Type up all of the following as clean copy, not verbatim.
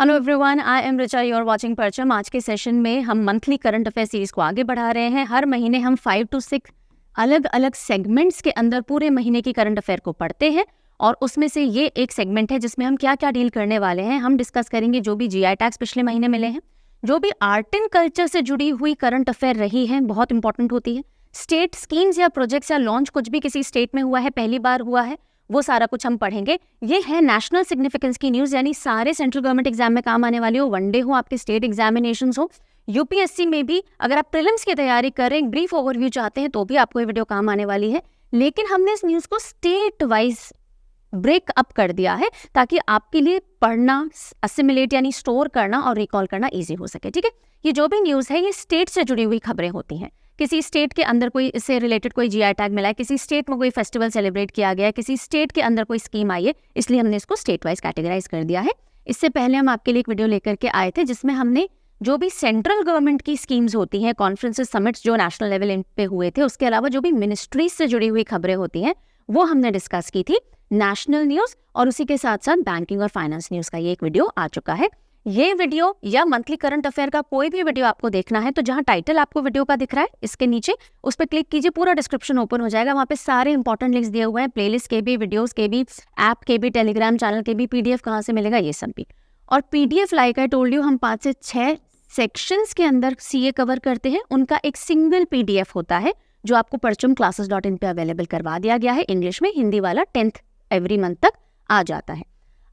Hello everyone, I am Richa, you are watching Parcham. आज के session में हम मंथली करंट अफेयर सीरीज को आगे बढ़ा रहे हैं। हर महीने हम 5 to 6 अलग अलग सेगमेंट्स के अंदर पूरे महीने की करंट अफेयर को पढ़ते हैं और उसमें से ये एक सेगमेंट है जिसमें हम क्या क्या डील करने वाले हैं। हम डिस्कस करेंगे जो भी जीआई टैग्स पिछले महीने मिले हैं, जो भी आर्ट एंड कल्चर से जुड़ी हुई करंट अफेयर रही है, बहुत इंपॉर्टेंट होती है। स्टेट स्कीम्स या प्रोजेक्ट्स या लॉन्च कुछ भी किसी स्टेट में हुआ है, पहली बार हुआ है, वो सारा कुछ हम पढ़ेंगे। ये है नेशनल सिग्निफिकेंस की न्यूज़, यानी सारे सेंट्रल गवर्नमेंट एग्जाम में काम आने वाली हो, वनडे हो, आपके स्टेट एग्जामिनेशंस हो, यूपीएससी में भी अगर आप प्रीलिम्स की तैयारी कर रहे हैं, ब्रीफ ओवरव्यू चाहते हैं तो भी आपको ये वीडियो काम आने वाली है। लेकिन हमने इस न्यूज़ को स्टेट वाइज ब्रेक अप कर दिया है ताकि आपके लिए पढ़ना, असिमिलेट यानी स्टोर करना और रिकॉल करना ईजी हो सके। ठीक है, ये जो भी न्यूज़ है ये स्टेट से जुड़ी हुई खबरें होती हैं। किसी स्टेट के अंदर कोई इससे रिलेटेड कोई जीआई टैग मिला है, किसी स्टेट में कोई फेस्टिवल सेलिब्रेट किया गया है, किसी स्टेट के अंदर कोई स्कीम आई है, इसलिए हमने इसको स्टेट वाइज कैटेगराइज कर दिया है। इससे पहले हम आपके लिए एक वीडियो लेकर के आए थे जिसमें हमने जो भी सेंट्रल गवर्नमेंट की स्कीम्स होती हैं, कॉन्फ्रेंसेस, समिट्स जो नेशनल लेवल पे हुए थे, उसके अलावा जो भी मिनिस्ट्रीज से जुड़ी हुई खबरें होती हैं वो हमने डिस्कस की थी। नेशनल न्यूज़ और उसी के साथ साथ बैंकिंग और फाइनेंस न्यूज़ का ये एक वीडियो आ चुका है। ये वीडियो या मंथली करंट अफेयर का कोई भी वीडियो आपको देखना है तो जहां टाइटल आपको वीडियो का दिख रहा है इसके नीचे उस पर क्लिक कीजिए, पूरा डिस्क्रिप्शन ओपन हो जाएगा। वहां पे सारे इंपॉर्टेंट लिंक्स दिए हुए हैं, प्लेलिस्ट के भी, वीडियोस के भी, ऐप के भी, टेलीग्राम चैनल के भी, पीडीएफ कहाँ से मिलेगा ये सब भी। और PDF like I told you, हम 5 से 6 सेक्शंस के अंदर सीए कवर करते हैं, उनका एक सिंगल पीडीएफ होता है जो आपको परचमclasses.in पे अवेलेबल करवा दिया गया है। इंग्लिश में, हिंदी वाला 10th एवरी मंथ तक आ जाता है।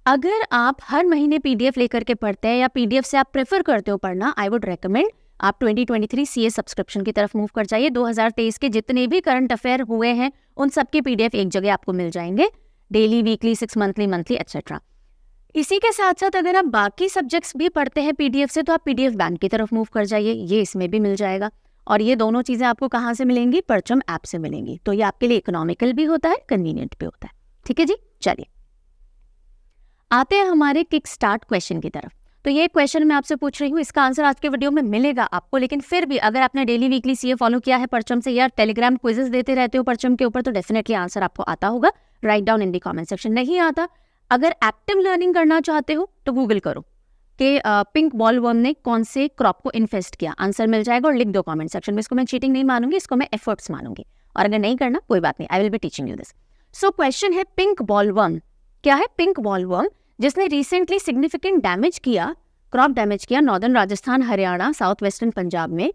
अगर आप हर महीने पीडीएफ लेकर के पढ़ते हैं या पीडीएफ से आप प्रेफर करते हो पढ़ना, आई वुड रेकमेंड आप 2023 सीए सब्सक्रिप्शन की तरफ मूव कर जाइए। 2023 के जितने भी करंट अफेयर हुए हैं उन सब के पीडीएफ एक जगह आपको मिल जाएंगे, डेली, वीकली, 6 मंथली एक्सेट्रा। इसी के साथ साथ अगर आप बाकी सब्जेक्ट्स भी पढ़ते हैं पीडीएफ से तो आप पीडीएफ बैंक की तरफ मूव कर जाइए, ये इसमें भी मिल जाएगा। और ये दोनों चीजें आपको कहाँ से मिलेंगी? परचम ऐप से मिलेंगी। तो ये आपके लिए इकोनॉमिकल भी होता है, कन्वीनियंट भी होता है। ठीक है जी, चलिए आते हैं हमारे किक स्टार्ट क्वेश्चन की तरफ। तो ये क्वेश्चन मैं आपसे पूछ रही हूँ, इसका आंसर आज के वीडियो में मिलेगा आपको, लेकिन फिर भी अगर आपने डेली वीकली सीए फॉलो किया है परचम से या टेलीग्राम क्विजेस देते रहते हो परचम के ऊपर तो डेफिनेटली आंसर आपको आता होगा। Right down in the comment section. नहीं आता, अगर एक्टिव लर्निंग करना चाहते हो तो गूगल करो कि पिंक बॉलवर्म ने कौन से क्रॉप को इन्फेस्ट किया, आंसर मिल जाएगा और लिख दो कमेंट सेक्शन में। इसको मैं चीटिंग नहीं मानूंगी, इसको मैं एफर्ट्स मानूंगी। और अगर नहीं करना कोई बात नहीं, I will be teaching you this. So question है पिंक बॉलवर्म। क्या है पिंक बॉलवर्म? जिसने रिसेंटली सिग्निफिकेंट डैमेज किया, क्रॉप डैमेज किया northern Rajasthan, Haryana, south western Punjab में,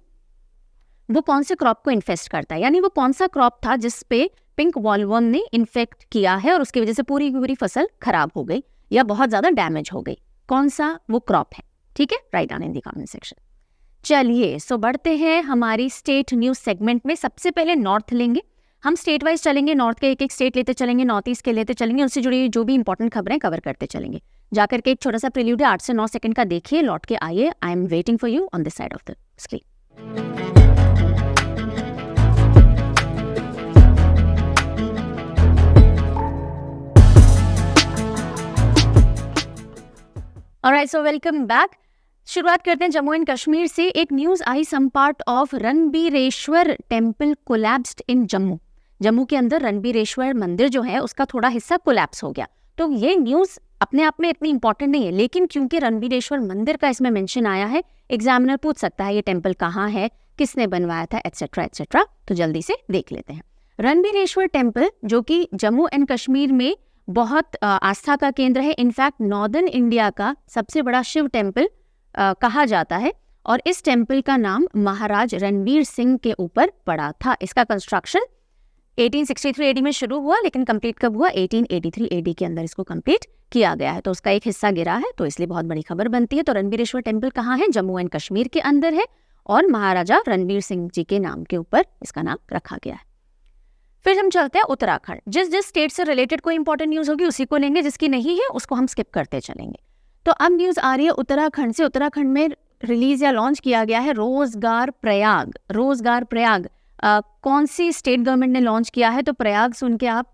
वो कौन से क्रॉप को इन्फेस्ट करता है? यानी वो कौन सा क्रॉप था जिस पे पिंक बॉलवर्म ने इन्फेक्ट किया है और उसकी वजह से पूरी की पूरी फसल खराब हो गई या बहुत ज्यादा डैमेज हो गई? कौन सा वो क्रॉप है? ठीक है, right down in the comment section. चलिए सो बढ़ते हैं हमारी स्टेट न्यूज सेगमेंट में। सबसे पहले नॉर्थ लेंगे, हम स्टेट वाइज चलेंगे, नॉर्थ के एक एक स्टेट लेते चलेंगे, नॉर्थ ईस्ट के लेते चलेंगे, उससे जुड़ी जो भी इंपॉर्टेंट खबरें कवर करते चलेंगे। जाकर के एक छोटा सा प्रील्यूड है 8 से 9 सेकंड का, देखिए, लौट के आइए। I am waiting for you on this side of the screen. Alright, so welcome back. शुरुआत करते हैं जम्मू एंड कश्मीर से। एक न्यूज आई, some part of Ranbireshwar temple collapsed in Jammu. Jammu के अंदर रणबीरेश्वर मंदिर जो है उसका थोड़ा हिस्सा कोलैप्स हो गया। तो ये न्यूज अपने आप में इतनी इंपॉर्टेंट नहीं है, लेकिन क्योंकि रणबीरेश्वर मंदिर का इसमें मेंशन आया है, एग्जामिनर पूछ सकता है ये टेम्पल कहाँ है, किसने बनवाया था, एटसेट्रा एटसेट्रा। तो जल्दी से देख लेते हैं। रणबीरेश्वर टेम्पल जो कि जम्मू एंड कश्मीर में बहुत आस्था का केंद्र है, इनफैक्ट नॉर्दर्न इंडिया का सबसे बड़ा शिव टेम्पल कहा जाता है, और इस टेम्पल का नाम महाराज रणबीर सिंह के ऊपर पड़ा था। इसका कंस्ट्रक्शन 1863 एडी में शुरू हुआ, लेकिन कंप्लीट कब हुआ? 1883 एडी के अंदर इसको कंप्लीट किया गया है। तो उसका एक हिस्सा गिरा है, तो इसलिए बहुत बड़ी खबर बनती है। तो रणबीरेश्वर टेम्पल कहाँ है? जम्मू एंड कश्मीर के अंदर है और महाराजा रणबीर सिंह जी के नाम के ऊपर इसका नाम रखा गया है। फिर हम चलते हैं उत्तराखंड। जिस स्टेट से रिलेटेड कोई इंपॉर्टेंट न्यूज होगी उसी को लेंगे, जिसकी नहीं है उसको हम स्किप करते चलेंगे। तो अब न्यूज आ रही है उत्तराखंड से। उत्तराखंड में रिलीज या लॉन्च किया गया है रोजगार प्रयाग। रोजगार प्रयाग कौन सी स्टेट गवर्नमेंट ने लॉन्च किया है? तो प्रयाग सुन के आप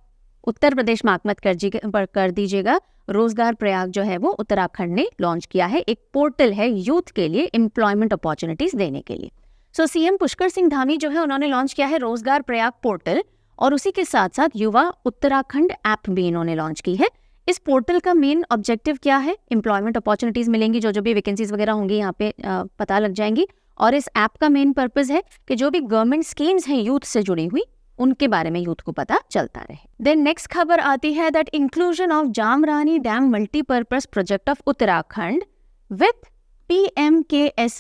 उत्तर प्रदेश मार्क मत कर दीजिएगा। रोजगार प्रयाग जो है वो उत्तराखंड ने लॉन्च किया है। एक पोर्टल है यूथ के लिए, एम्प्लॉयमेंट अपॉर्चुनिटीज देने के लिए। सो सीएम पुष्कर सिंह धामी जो है उन्होंने लॉन्च किया है रोजगार प्रयाग पोर्टल, और उसी के साथ साथ युवा उत्तराखंड ऐप भी इन्होंने लॉन्च की है। इस पोर्टल का मेन ऑब्जेक्टिव क्या है? एम्प्लॉयमेंट अपॉर्चुनिटीज मिलेंगी, जो भी वैकेंसीज वगैरह होंगी यहाँ पे पता लग जाएंगी। और इस ऐप का मेन पर्पस है कि जो भी गवर्नमेंट स्कीम्स हैं यूथ से जुड़ी हुई, उनके बारे में यूथ को पता चलता रहे। देन नेक्स्ट खबर आती है that inclusion of Jamrani dam multipurpose project of Uttarakhand with PMKSY-AIBP।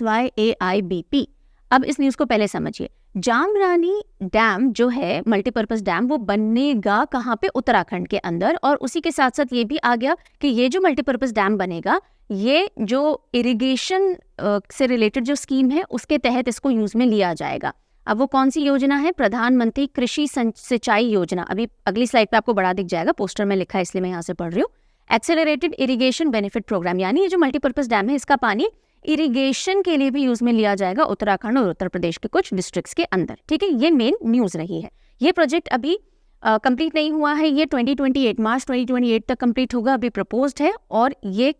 अब इस न्यूज को पहले समझिए। जामरानी डैम जो है मल्टीपर्पज डैम, वो बनेगा कहाँ पे? उत्तराखंड के अंदर। और उसी के साथ साथ ये भी आ गया कि ये जो मल्टीपर्पज डैम बनेगा, ये जो इरिगेशन से रिलेटेड जो स्कीम है उसके तहत इसको यूज में लिया जाएगा। अब वो कौन सी योजना है? प्रधानमंत्री कृषि सिंचाई योजना। अभी अगली स्लाइड पे आपको बड़ा दिख जाएगा, पोस्टर में लिखा है इसलिए मैं यहाँ से पढ़ रही हूँ। एक्सेलरेटेड इरिगेशन बेनिफिट प्रोग्राम, यानी ये जो मल्टीपर्पज डैम है इसका पानी इरिगेशन के लिए भी यूज में लिया जाएगा उत्तराखंड और उत्तर प्रदेश के कुछ डिस्ट्रिक्ट्स के अंदर। ठीक है, ये मेन न्यूज रही है। ये प्रोजेक्ट अभी कंप्लीट नहीं हुआ है, ये 2028 मार्च 2028 तक कंप्लीट होगा, अभी प्रपोज्ड है। और ये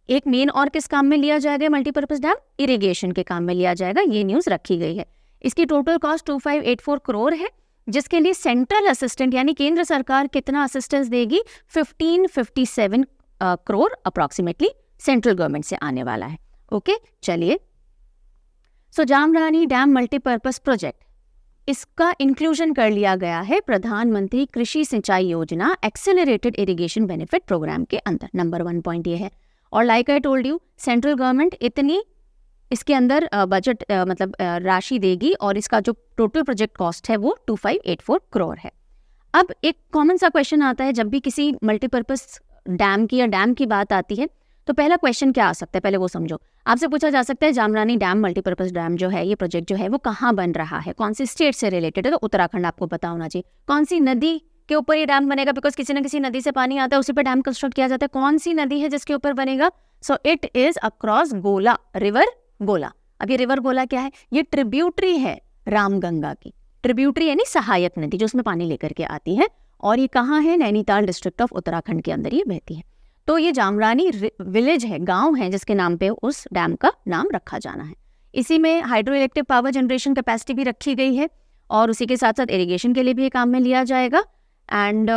एक मेन और किस काम में लिया जाएगा? मल्टीपर्पज डैम इरिगेशन के काम में लिया जाएगा, ये न्यूज रखी गई है। इसकी टोटल कॉस्ट 2584 करोड़ है, जिसके लिए सेंट्रल असिस्टेंट यानी केंद्र सरकार कितना असिस्टेंस देगी? 1557 करोड़ अप्रॉक्सीमेटली सेंट्रल गवर्नमेंट से आने वाला है। ओके, चलिए। सो जामरानी डैम मल्टीपर्पज प्रोजेक्ट, इसका इंक्लूजन कर लिया गया है प्रधानमंत्री कृषि सिंचाई योजना एक्सेलरेटेड इरिगेशन बेनिफिट प्रोग्राम के अंदर। नंबर 1 पॉइंट ये है। और like I told you, central government इतनी इसके अंदर बजट मतलब राशि देगी, और इसका जो टोटल प्रोजेक्ट कॉस्ट है वो 2584 करोड़ है। अब एक कॉमन सा क्वेश्चन आता है जब भी किसी मल्टीपर्पज डैम की या डैम की बात आती है, तो पहला क्वेश्चन क्या आ सकता है? पहले वो समझो। आपसे पूछा जा सकता है जामरानी डैम मल्टीपर्पज डैम जो है, ये प्रोजेक्ट जो है वो कहाँ बन रहा है, कौन सी स्टेट से रिलेटेड है? तो उत्तराखंड आपको पता होना चाहिए। कौन सी नदी के ऊपर ये डैम बनेगा? बिकॉज किसी न किसी नदी से पानी आता है, उसी पर डैम कंस्ट्रक्ट किया जाता है। कौन सी नदी है जिसके ऊपर बनेगा? सो इट इज अक्रॉस गोला, रिवर गोला। अब ये रिवर गोला क्या है? ये ट्रिब्यूटरी है रामगंगा की। ट्रिब्यूटरी यानी सहायक नदी जो उसमें पानी लेकर के आती है, और ये कहाँ है? नैनीताल डिस्ट्रिक्ट ऑफ उत्तराखंड के अंदर ये बहती है। तो ये जामरानी विलेज है, गांव है, जिसके नाम पे उस डैम का नाम रखा जाना है। इसी में hydro electric power generation capacity भी रखी गई है, और उसी के साथ साथ इरिगेशन के लिए भी ये काम में लिया जाएगा। एंड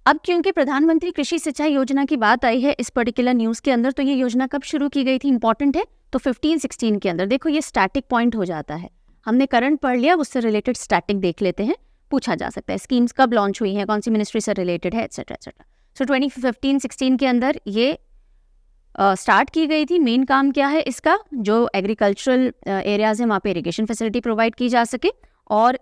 अब क्योंकि प्रधानमंत्री कृषि सिंचाई योजना की बात आई है इस पर्टिकुलर न्यूज़ के अंदर, तो ये योजना कब शुरू की गई थी इंपॉर्टेंट है। तो 15-16 के अंदर। देखो ये स्टैटिक पॉइंट हो जाता है, हमने करंट पढ़ लिया, उससे रिलेटेड स्टैटिक देख लेते हैं, पूछा जा सकता है स्कीम्स कब लॉन्च हुई हैं, कौन सी मिनिस्ट्री से रिलेटेड है, एटसेट्रा एटसेट्रा। सो 2015-16 के अंदर ये स्टार्ट की गई थी। मेन काम क्या है इसका? जो एग्रीकल्चरल एरियाज हैं वहाँ पे इरिगेशन फैसिलिटी प्रोवाइड की जा सके। और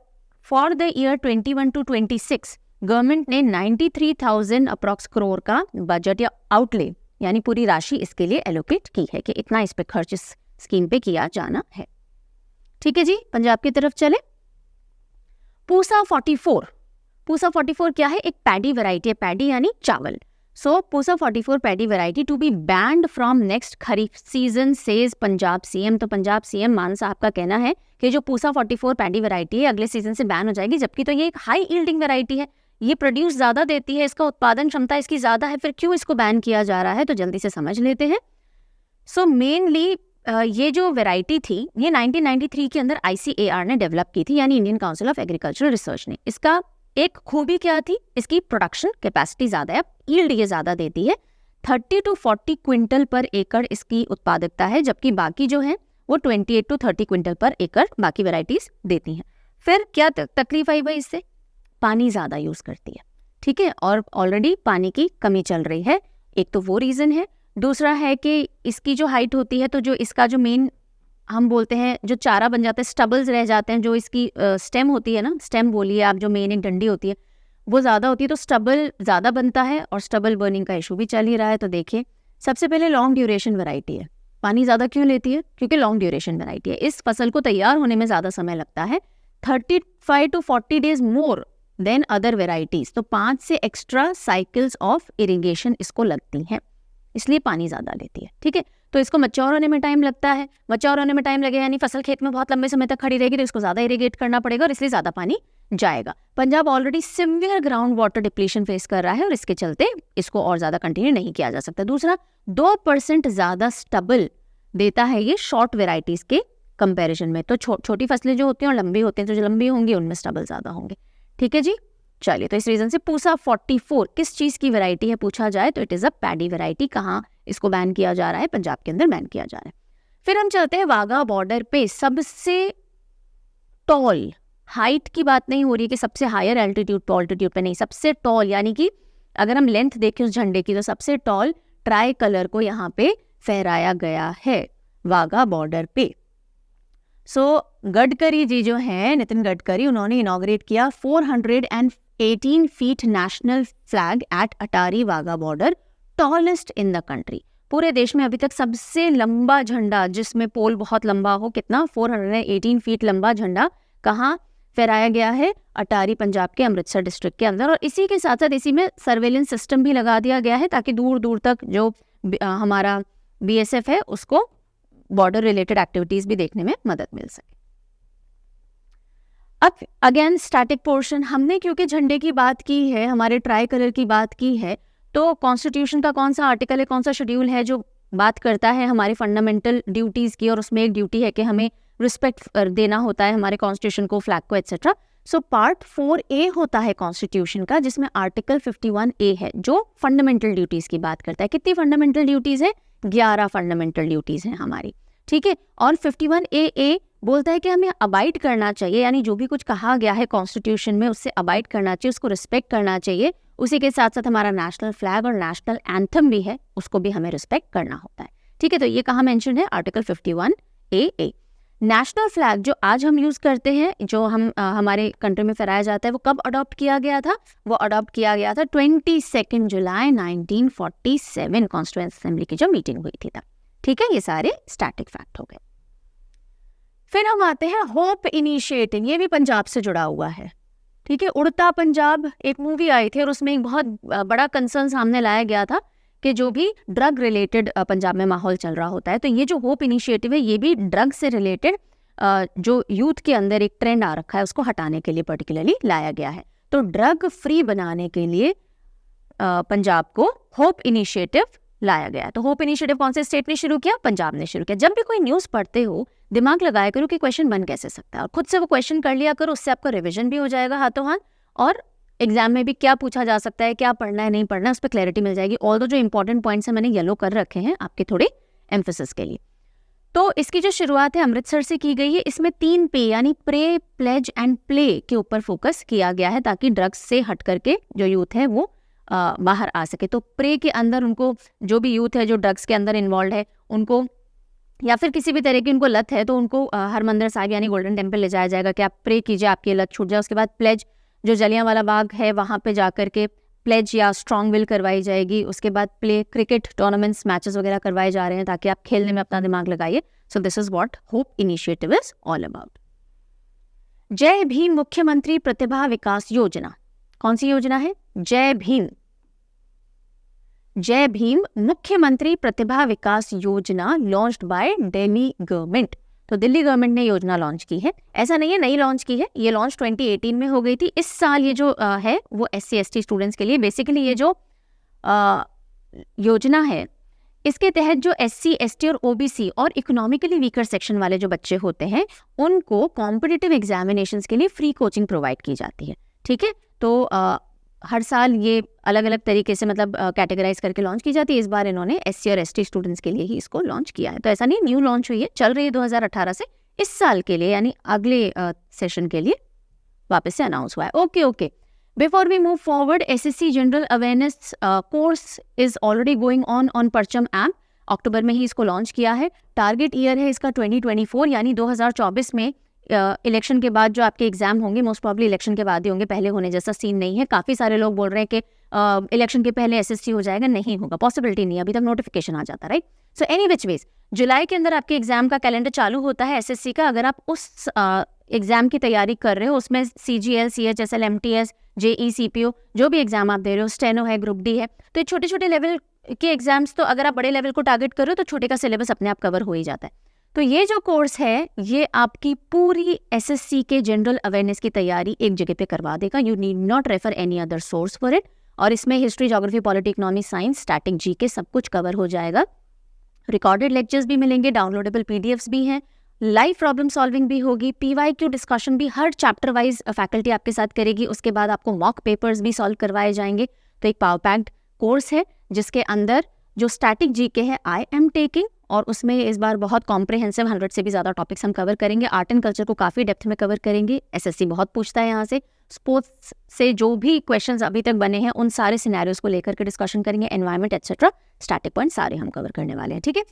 for the year 21 to 26 government ने 93,000 अप्रॉक्स करोड़ का बजट या आउटले यानी पूरी राशि इसके लिए एलोकेट की है कि इतना इस पे खर्च इस स्कीम पे किया जाना है। ठीक है जी, पंजाब की तरफ चले। पूसा 44, पूसा 44 क्या है? एक पैडी वैरायटी है, पैडी यानी चावल। So Pusa 44 paddy variety to be banned from next kharif season says Punjab CM. तो पंजाब सीएम मान साहब का कहना है कि जो पूसा 44 पैडी वैरायटी है अगले सीजन से बैन हो जाएगी, जबकि तो ये एक हाई यील्डिंग वैरायटी है, ये प्रोड्यूस ज़्यादा देती है, इसका उत्पादन क्षमता इसकी ज़्यादा है, फिर क्यों इसको बैन किया जा रहा है? तो जल्दी से समझ लेते हैं। सो मेनली ये जो वैरायटी थी ये 1993 के अंदर ICAR ने डेवलप की थी, यानी Indian council of agricultural research ने। इसका एक खूबी क्या थी? इसकी प्रोडक्शन कैपेसिटी ज़्यादा है, यील्ड ये ज़्यादा देती है। 30 to 40 क्विंटल पर एकड़ इसकी उत्पादकता है, जबकि बाकी जो है वो 28 to 30 क्विंटल पर एकड़ बाकी वैरायटीज देती हैं। फिर क्या तकलीफ आई भाई? इससे पानी ज़्यादा यूज़ करती है, ठीक है, और ऑलरेडी पानी की कमी चल रही है। एक तो वो रीज़न है, दूसरा है कि इसकी जो हाइट होती है, तो जो इसका जो मेन हम बोलते हैं जो चारा बन जाता है, स्टबल्स रह जाते हैं, जो इसकी स्टेम होती है ना, स्टेम बोलिए आप, जो मेन एक डंडी होती है वो ज़्यादा होती है, तो स्टबल ज़्यादा बनता है और स्टबल बर्निंग का इशू भी चल ही रहा है। तो देखिए, सबसे पहले लॉन्ग ड्यूरेशन वैरायटी है। पानी ज़्यादा क्यों लेती है? क्योंकि लॉन्ग ड्यूरेशन वैरायटी है। इस फसल को तैयार होने में ज़्यादा समय लगता है, 35 to 40 days more than other varieties. तो 5 से एक्स्ट्रा साइकिल्स ऑफ इरिगेशन इसको लगती हैं, इसलिए पानी ज़्यादा लेती है। ठीक है, तो इसको मैच्योर होने में टाइम लगता है। मैच्योर होने में टाइम लगे यानी फसल खेत में बहुत लंबे समय तक खड़ी रहेगी, तो इसको ज़्यादा इरिगेट करना पड़ेगा और इसलिए ज़्यादा पानी जाएगा। Punjab already severe ground water depletion face कर रहा है और इसके चलते इसको और ज़्यादा कंटिन्यू नहीं किया जा सकता। दूसरा, 2% ज़्यादा स्टबल देता है ये शॉर्ट वेराइटीज़ के कंपेरिजन में। तो छोटी फसलें जो होती हैं और लंबी होती हैं, तो जो लंबी होंगी उनमें स्टबल ज़्यादा होंगे। ठीक है जी, चलिए, तो इस रीजन से पूसा 44 किस चीज की वैरायटी है पूछा जाए तो it is a paddy variety. कहाँ इसको बैन किया जा रहा है? पंजाब के अंदर बैन किया जा रहा है। फिर हम चलते हैं वाघा बॉर्डर पे सबसे टॉल, हाइट की बात नहीं हो रही कि सबसे हायर एल्टीट्यूड पे नहीं, सबसे टॉल यानी कि अगर हम लेंथ देखें उस झंडे की तो सबसे टॉल ट्राई कलर को यहाँ पे फहराया गया है वाघा बॉर्डर पे। सो गडकरी जी जो हैं, नितिन गडकरी, उन्होंने इनॉग्रेट किया 418 feet national flag at Attari Wagah border, tallest in the country. पूरे देश में अभी तक सबसे लंबा झंडा जिसमें पोल बहुत लंबा हो, कितना? 418 फीट लंबा झंडा कहाँ फहराया गया है? अटारी, पंजाब के अमृतसर डिस्ट्रिक्ट के अंदर। और इसी के साथ साथ इसी में सर्वेलेंस सिस्टम भी लगा दिया गया है ताकि दूर दूर तक जो हमारा BSF है उसको बॉर्डर रिलेटेड एक्टिविटीज भी देखने में मदद मिल सके। अब अगेन स्टैटिक पोर्शन, हमने क्योंकि झंडे की बात की है, हमारे ट्राई कलर की बात की है, तो कॉन्स्टिट्यूशन का कौन सा आर्टिकल है, कौन सा शेड्यूल है जो बात करता है हमारे फंडामेंटल ड्यूटीज की, और उसमें एक ड्यूटी है कि हमें रिस्पेक्ट देना होता है हमारे कॉन्स्टिट्यूशन को, फ्लैग को, एट्सेट्रा। सो पार्ट 4A होता है कॉन्स्टिट्यूशन का, जिसमें आर्टिकल 51A है जो फंडामेंटल ड्यूटीज की बात करता है। कितनी फंडामेंटल ड्यूटीज है? 11 फंडामेंटल ड्यूटीज हैं हमारी, ठीक है। और 51AA बोलता है कि हमें अबाइड करना चाहिए, यानी जो भी कुछ कहा गया है कॉन्स्टिट्यूशन में उससे अबाइड करना चाहिए, उसको रिस्पेक्ट करना चाहिए। उसी के साथ साथ हमारा नेशनल फ्लैग और नेशनल एंथम भी है, उसको भी हमें रिस्पेक्ट करना होता है, ठीक है। तो ये कहाँ मेंशन है? Article 51AA। नेशनल फ्लैग जो आज हम यूज करते हैं, जो हम हमारे कंट्री में फहराया जाता है, वो कब अडॉप्ट किया गया था? वो अडॉप्ट किया गया था 22 जुलाई 1947 कॉन्स्टिट्यूएंट असेंबली की जो मीटिंग हुई थी तब, ठीक है। ये सारे स्टैटिक फैक्ट हो गए। फिर हम आते हैं होप इनिशिएटिव, ये भी पंजाब से जुड़ा हुआ है, ठीक है। उड़ता पंजाब एक मूवी आई थी और उसमें एक बहुत बड़ा कंसर्न सामने लाया गया था कि जो भी ड्रग रिलेटेड पंजाब में माहौल चल रहा होता है, तो ये जो होप इनिशिएटिव है ये भी ड्रग से रिलेटेड जो यूथ के अंदर एक ट्रेंड आ रखा है उसको हटाने के लिए पर्टिकुलरली लाया गया है। तो ड्रग फ्री बनाने के लिए पंजाब को होप इनिशिएटिव लाया गया। तो होप इनिशिएटिव कौन से स्टेट ने शुरू किया? पंजाब ने शुरू किया। जब भी कोई न्यूज़ पढ़ते हो दिमाग लगाया करो कि क्वेश्चन बन कैसे सकता है, और खुद से वो क्वेश्चन कर लिया करो, उससे आपका रिविजन भी हो जाएगा हाथों हाथ, और एग्जाम में भी क्या पूछा जा सकता है, क्या पढ़ना है, नहीं पढ़ना है, उस पर क्लैरिटी मिल जाएगी। ऑल जो इंपॉर्टेंट पॉइंट्स हैं मैंने येलो कर रखे हैं आपके थोड़े एम्फेसिस के लिए। तो इसकी जो शुरुआत है अमृतसर से की गई है। इसमें 3 पे यानी प्रे, प्लेज एंड प्ले के ऊपर फोकस किया गया है ताकि ड्रग्स से हट करके जो यूथ है वो बाहर आ सके। तो प्रे के अंदर उनको, जो भी यूथ है जो ड्रग्स के अंदर इन्वॉल्व है उनको, या फिर किसी भी तरह की उनको लत है, तो उनको हरमंदिर साहिब यानी गोल्डन टेम्पल ले जाया जाएगा कि आप प्रे कीजिए, आपकी लत छूट जाए। उसके बाद प्लेज, जो जलियांवाला बाग है वहाँ पे जा करके प्लेज या स्ट्रॉन्ग विल करवाई जाएगी। उसके बाद प्ले, क्रिकेट टूर्नामेंट्स, मैचेस वगैरह करवाए जा रहे हैं ताकि आप खेलने में अपना दिमाग लगाइए। सो this is what hope initiative is all about. जय भीम मुख्यमंत्री प्रतिभा विकास योजना, कौन सी योजना है? जय भीम, जय भीम मुख्यमंत्री प्रतिभा विकास योजना लॉन्च्ड बाय दिल्ली गवर्नमेंट। तो दिल्ली गवर्नमेंट ने योजना लॉन्च की है, ऐसा नहीं है नई लॉन्च की है, ये लॉन्च 2018 में हो गई थी। इस साल ये जो है वो SC/ST स्टूडेंट्स के लिए, बेसिकली ये जो योजना है इसके तहत जो SC, ST और OBC और इकोनॉमिकली वीकर सेक्शन वाले जो बच्चे होते हैं उनको कॉम्पिटिटिव एग्जामिनेशंस के लिए फ्री कोचिंग प्रोवाइड की जाती है, ठीक है। तो हर साल ये अलग अलग तरीके से मतलब कैटेगराइज करके लॉन्च की जाती है। इस बार इन्होंने SC और ST स्टूडेंट्स के लिए ही इसको लॉन्च किया है। तो ऐसा नहीं न्यू लॉन्च हुई है, चल रही है 2018 से, इस साल के लिए यानी अगले सेशन के लिए वापस से अनाउंस हुआ है। Okay. Before we move forward, SSC general awareness course is already going on Parcham app. अक्टूबर में ही इसको लॉन्च किया है। टारगेट ईयर है इसका 2024 यानी 2024 में। इलेक्शन के बाद जो आपके एग्जाम होंगे मोस्ट प्रॉब्ली इलेक्शन के बाद ही होंगे, पहले होने जैसा सीन नहीं है। काफ़ी सारे लोग बोल रहे हैं कि इलेक्शन के पहले SSC हो जाएगा, नहीं होगा, पॉसिबिलिटी नहीं है, अभी तक नोटिफिकेशन आ जाता, right. So any which ways जुलाई के अंदर आपके एग्जाम का कैलेंडर चालू होता है SSC का। अगर आप उस एग्जाम की तैयारी कर रहे हो, उसमें CGL, CHSL, MTS, JE, CPO जो भी एग्जाम आप दे रहे हो, स्टेनो है, ग्रुप D है, तो ये छोटे छोटे लेवल के एग्जाम्स, तो अगर आप बड़े लेवल को टारगेट कर रहे हो तो छोटे का सिलेबस अपने आप कवर हो ही जाता है। तो ये जो कोर्स है ये आपकी पूरी SSC के जनरल अवेयरनेस की तैयारी एक जगह पे करवा देगा। You need not refer any other source for it. और इसमें history, geography, polity, economy, science, static, GK सब कुछ कवर हो जाएगा। रिकॉर्डेड लेक्चर्स भी मिलेंगे, डाउनलोडेबल PDFs भी हैं, लाइव प्रॉब्लम सॉल्विंग भी होगी, PYQ डिस्कशन भी हर चैप्टर वाइज फैकल्टी आपके साथ करेगी। उसके बाद आपको मॉक पेपर्स भी सॉल्व करवाए जाएंगे। तो एक पावर पैक्ड कोर्स है जिसके अंदर जो स्टैटिक जीके है आई एम टेकिंग, और उसमें इस बार बहुत कॉम्प्रिहेंसिव 100 से भी ज़्यादा टॉपिक्स हम कवर करेंगे। आर्ट एंड कल्चर को काफ़ी डेप्थ में कवर करेंगे। SSC बहुत पूछता है यहाँ से। स्पोर्ट्स से जो भी क्वेश्चंस अभी तक बने हैं उन सारे सिनेरियोज को लेकर के डिस्कशन करेंगे। एनवायरनमेंट एक्सेट्रा स्टैटिक पॉइंट सारे हम कवर करने वाले हैं, ठीक है।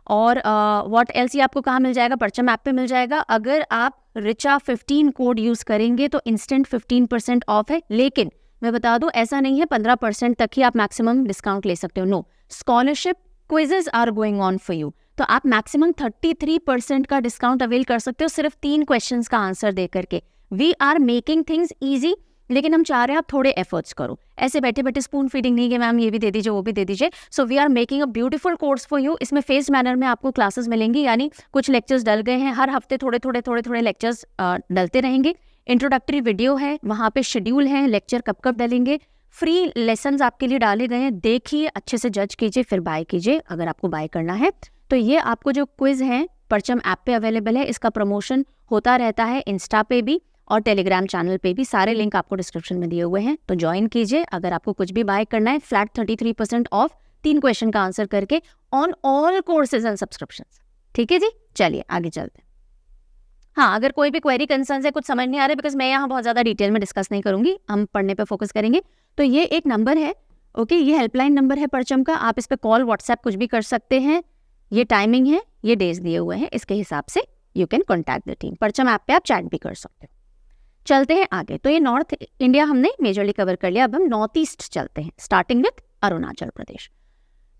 और व्हाट एल्स आपको कहाँ मिल जाएगा? परचम ऐप पे मिल जाएगा। अगर आप रिचा 15 कोड यूज़ करेंगे तो इंस्टेंट 15% ऑफ है। लेकिन मैं बता दूं, ऐसा नहीं है 15% तक ही आप मैक्सिमम डिस्काउंट ले सकते हो। No, scholarship quizzes are going on for you. तो आप मैक्सिमम 33% का डिस्काउंट अवेल कर सकते हो सिर्फ 3 क्वेश्चंस का आंसर दे करके। We are making things easy, लेकिन हम चाह रहे हैं आप थोड़े एफर्ट्स करो। ऐसे बैठे बैठे स्पून फीडिंग नहीं कि मैम ये भी दे दीजिए वो भी दे दीजिए। So we are making a beautiful course for you. इसमें फेस्ड मैनर में आपको क्लासेस मिलेंगी, यानी कुछ लेक्चर्स डल गए हैं, हर हफ्ते थोड़े लेक्चर्स डलते रहेंगे। इंट्रोडक्टरी वीडियो है, वहाँ पे शेड्यूल है, लेक्चर कब कब डलेंगे। फ्री लेसन्स आपके लिए डाले गए हैं, देखिए अच्छे से जज कीजिए, फिर बाय कीजिए अगर आपको बाय करना है। तो ये आपको जो क्विज है परचम ऐप पे अवेलेबल है। इसका प्रमोशन होता रहता है इंस्टा पे भी और टेलीग्राम चैनल पे भी। सारे लिंक आपको डिस्क्रिप्शन में दिए हुए हैं, तो ज्वाइन कीजिए। अगर आपको कुछ भी बाय करना है, फ्लैट 33% ऑफ 3 क्वेश्चन का आंसर करके on all courses and subscriptions. ठीक है जी, चलिए आगे चलते हैं। हाँ, अगर कोई भी क्वेरी कंसर्न है, कुछ समझ नहीं आ रहा, बिकॉज मैं यहाँ बहुत ज़्यादा डिटेल में डिस्कस नहीं करूँगी, हम पढ़ने पे फोकस करेंगे। तो ये एक नंबर है, ओके, ये हेल्पलाइन नंबर है परचम का। आप इस पर कॉल, व्हाट्सएप कुछ भी कर सकते हैं। ये टाइमिंग है, ये डेज दिए हुए हैं, इसके हिसाब से you can contact the team. परचम ऐप पे आप चैट भी कर सकते हो। चलते हैं आगे। तो ये नॉर्थ इंडिया हमने मेजरली कवर कर लिया। अब हम नॉर्थ ईस्ट चलते हैं, starting with Arunachal Pradesh.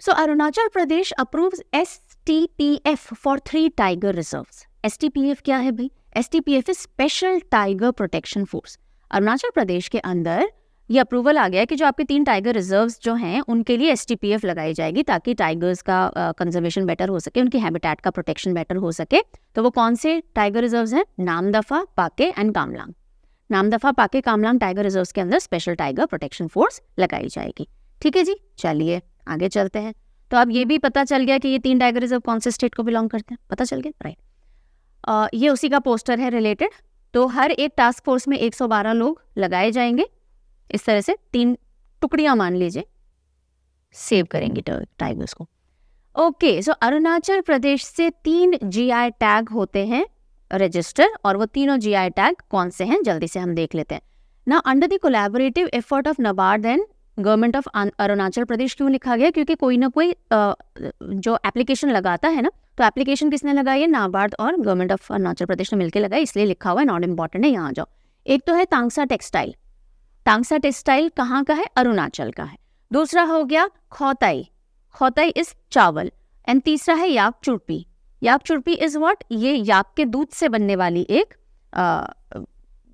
So Arunachal Pradesh approves STPF for 3 tiger reserves. STPF क्या है भाई? STPF is special tiger protection force. Arunachal Pradesh के अंदर ये अप्रूवल आ गया है कि जो आपके 3 टाइगर रिजर्व्स जो हैं उनके लिए STPF लगाई जाएगी, ताकि टाइगर्स का कंजर्वेशन बेटर हो सके, उनकी हैबिटेट का प्रोटेक्शन बेटर हो सके। तो वो कौन से टाइगर रिजर्व्स हैं? Namdapha, Pakke and Kamlang. Namdapha, Pakke, Kamlang tiger reserves के अंदर स्पेशल टाइगर प्रोटेक्शन फोर्स लगाई जाएगी। ठीक है जी, चलिए आगे चलते हैं। तो अब ये भी पता चल गया कि ये 3 टाइगर रिजर्व कौन से स्टेट को बिलोंग करते हैं, पता चल गया, राइट। ये उसी का पोस्टर है रिलेटेड। तो हर एक टास्क फोर्स में 112 लोग लगाए जाएंगे। इस तरह से 3 टुकड़ियां मान लीजिए सेव करेंगे टाइगर्स को। ओके, सो अरुणाचल प्रदेश से 3 GI टैग होते हैं रजिस्टर, और वो तीनों GI टैग कौन से हैं जल्दी से हम देख लेते हैं ना। Under the collaborative effort of NABARD and government of Arunachal Pradesh क्यों लिखा गया? क्योंकि कोई ना कोई जो एप्लीकेशन लगाता है ना, तो एप्लीकेशन किसने लगाई है? नाबार्ड और गवर्नमेंट ऑफ अरुणाचल प्रदेश ने मिलकर लगाई, इसलिए लिखा हुआ है, नॉट इम्पॉर्टेंट है, यहाँ जाओ। एक तो है तांगसा टेक्सटाइल। तांगसा टेक्सटाइल कहाँ का है? अरुणाचल का है। दूसरा हो गया खौताई। खौताई इज चावल। एंड तीसरा है याक चुरपी। याक चुरपी इज व्हाट? ये याक के दूध से बनने वाली एक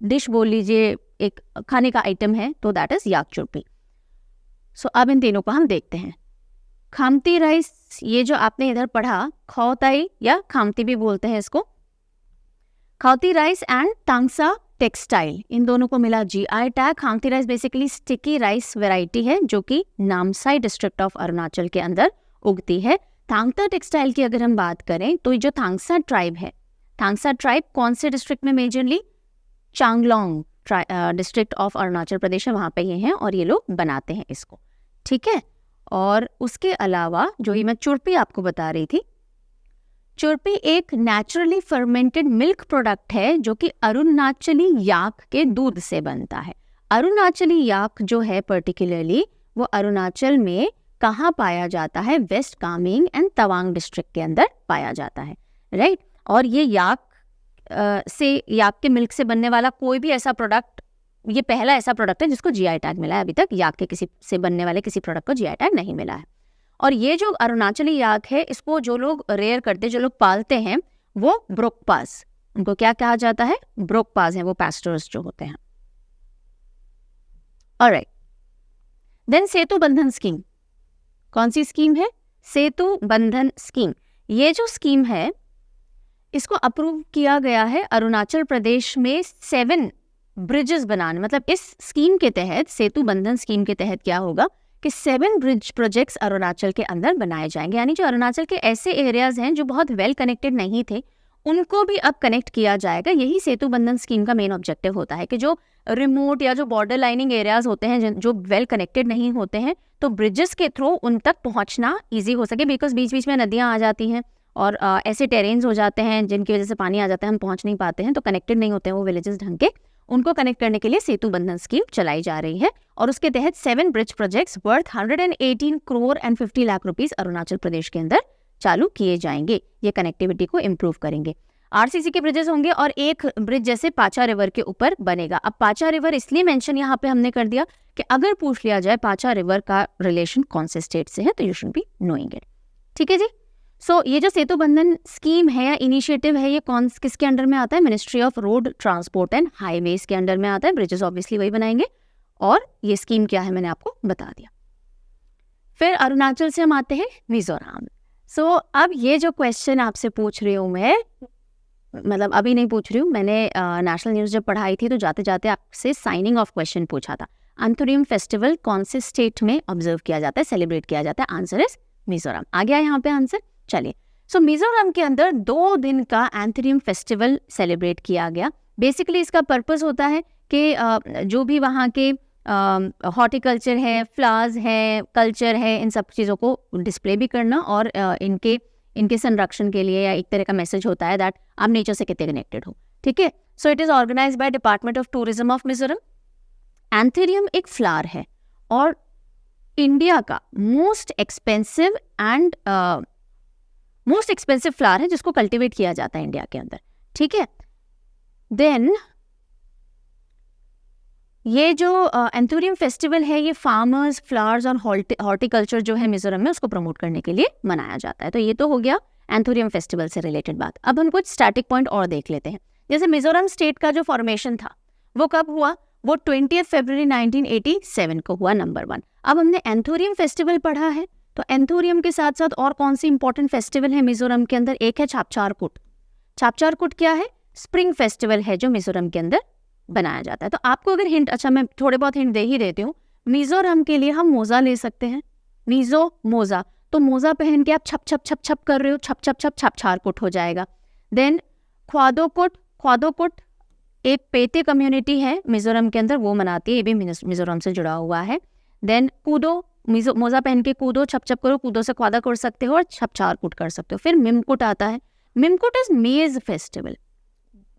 डिश बोल लीजिए, एक खाने का आइटम है, तो दैट इज याक चुरपी। सो अब इन तीनों को हम देखते हैं। खामती राइस, ये जो आपने इधर पढ़ा, खौताई या खामती भी बोलते हैं इसको, Khamti rice and Tangsa textile, इन दोनों को मिला GI tag. Khamti rice basically sticky rice variety है जो कि नामसाई डिस्ट्रिक्ट ऑफ अरुणाचल के अंदर उगती है। तांगसा टेक्सटाइल की अगर हम बात करें तो जो तांगसा ट्राइब है, तांगसा ट्राइब कौन से डिस्ट्रिक्ट में? मेजरली चांगलोंग डिस्ट्रिक्ट ऑफ अरुणाचल प्रदेश है, वहाँ पे ये हैं और ये लोग बनाते हैं इसको। ठीक है, और उसके अलावा जो ये मैं चुरपी आपको बता रही थी, चुरपी एक नेचुरली फर्मेंटेड मिल्क प्रोडक्ट है जो कि अरुणाचली याक के दूध से बनता है। अरुणाचली याक जो है पर्टिकुलरली वो अरुणाचल में कहाँ पाया जाता है? West Kameng and Tawang district के अंदर पाया जाता है, राइट। और ये याक याक के मिल्क से बनने वाला कोई भी ऐसा प्रोडक्ट, ये पहला ऐसा प्रोडक्ट है जिसको GI टैग मिला है। अभी तक याक के किसी से बनने वाले किसी प्रोडक्ट को GI टैग नहीं मिला है। और ये जो अरुणाचली याक है, इसको जो लोग रेयर करते, जो लोग पालते हैं, वो ब्रोकपास, उनको क्या कहा जाता है? ब्रोकपास हैं वो पास्टर्स जो होते हैं। ऑलराइट, देन सेतु बंधन स्कीम। कौन सी स्कीम है? सेतु बंधन स्कीम। ये जो स्कीम है इसको अप्रूव किया गया है अरुणाचल प्रदेश में 7 ब्रिजेस बनाने। मतलब इस स्कीम के तहत, सेतु बंधन स्कीम के तहत क्या होगा कि 7 ब्रिज प्रोजेक्ट्स अरुणाचल के अंदर बनाए जाएंगे। यानी जो अरुणाचल के ऐसे एरियाज हैं जो बहुत वेल कनेक्टेड नहीं थे, उनको भी अब कनेक्ट किया जाएगा। यही सेतु बंधन स्कीम का मेन ऑब्जेक्टिव होता है कि जो रिमोट या जो बॉर्डर लाइनिंग एरियाज होते हैं, जो वेल कनेक्टेड नहीं होते हैं, तो ब्रिजेस के थ्रू उन तक पहुंचना ईजी हो सके, बिकॉज बीच बीच में नदियां आ जाती हैं और ऐसे टेरेन्स हो जाते हैं जिनकी वजह से पानी आ जाता है, हम पहुंच नहीं पाते हैं, तो कनेक्टेड नहीं होते हैं वो विलेजेस ढंग के। उनको कनेक्ट करने के लिए सेतु बंधन स्कीम चलाई जा रही है और उसके तहत 7 bridge projects worth 118 crore and 50 lakh rupees Arunachal Pradesh के अंदर चालू किए जाएंगे। ये कनेक्टिविटी को इम्प्रूव करेंगे। आरसीसी के ब्रिजेस होंगे और एक ब्रिज जैसे पाचा रिवर के ऊपर बनेगा। अब पाचा रिवर इसलिए मेंशन यहाँ पे हमने कर दिया कि अगर पूछ लिया जाए पाचा रिवर का रिलेशन कौन से स्टेट से है, तो you should be knowing it. ठीक है जी। सो ये जो सेतु बंधन स्कीम है या इनिशिएटिव है, ये किसके अंडर में आता है? Ministry of road transport and highways के अंडर में आता है। ब्रिजेस ऑब्वियसली वही बनाएंगे और ये स्कीम क्या है मैंने आपको बता दिया। फिर अरुणाचल से हम आते हैं मिजोरम। सो अब ये जो क्वेश्चन आपसे पूछ रही हूँ मैं, मतलब अभी नहीं पूछ रही हूँ, मैंने नेशनल न्यूज़ जब पढ़ाई थी तो जाते जाते आपसे साइनिंग ऑफ क्वेश्चन पूछा था। अंतरिम फेस्टिवल कौन से स्टेट में ऑब्जर्व किया जाता है, सेलिब्रेट किया जाता है? Answer is Mizoram. आ गया यहाँ पे आंसर। चलिए, सो मिजोरम के अंदर 2 दिन का एंथरियम फेस्टिवल सेलिब्रेट किया गया। बेसिकली इसका पर्पस होता है कि जो भी वहाँ के हॉर्टिकल्चर है, फ्लावर्स है, कल्चर है, इन सब चीज़ों को डिस्प्ले भी करना और इनके संरक्षण के लिए, या एक तरह का मैसेज होता है दैट आप नेचर से कितने कनेक्टेड हो। ठीक है। So it is organised by department of tourism of Mizoram. Anthurium एक फ्लावर है और इंडिया का मोस्ट एक्सपेंसिव फ्लावर है जिसको कल्टीवेट किया जाता है इंडिया के अंदर। ठीक है। देन ये जो एंथेरियम फेस्टिवल है, ये फार्मर्स, फ्लावर्स और हॉर्टिकल्चर जो है मिजोरम में, उसको प्रमोट करने के लिए मनाया जाता है। तो ये तो हो गया एंथेरियम फेस्टिवल से रिलेटेड बात। अब हम कुछ स्टैटिक पॉइंट और देख लेते हैं। जैसे मिजोरम स्टेट का जो फॉर्मेशन था वो कब हुआ? वो 20 फरवरी 1987 को हुआ, नंबर 1। अब हमने एंथेरियम फेस्टिवल पढ़ा है, तो एंथेरियम के साथ साथ और कौन सी इंपॉर्टेंट फेस्टिवल है मिजोरम के अंदर? एक है छापचारकुट। छापचारकुट क्या है? स्प्रिंग फेस्टिवल है जो मिजोरम के अंदर बनाया जाता है। तो आपको अगर हिंट, अच्छा मैं थोड़े बहुत हिंट दे ही देती हूँ। मिजोरम के लिए हम मोजा ले सकते हैं, मोजा। तो मोजा पहन के आप छप छप छप छप कर रहे हो, छप छप छप छापचारकुट हो जाएगा। देन ख्वादोकुट एक पेटे कम्युनिटी है मिजोरम के अंदर, वो मनाती है, ये भी मिजोरम से जुड़ा हुआ है। देन कूदो, मोजा पहन के कूदो, छप छप करो, कूदो से ख्वादा कर सकते हो और छपचारकुट कर सकते हो। फिर मिमकुट आता है। मिमकुट इज मेज फेस्टिवल।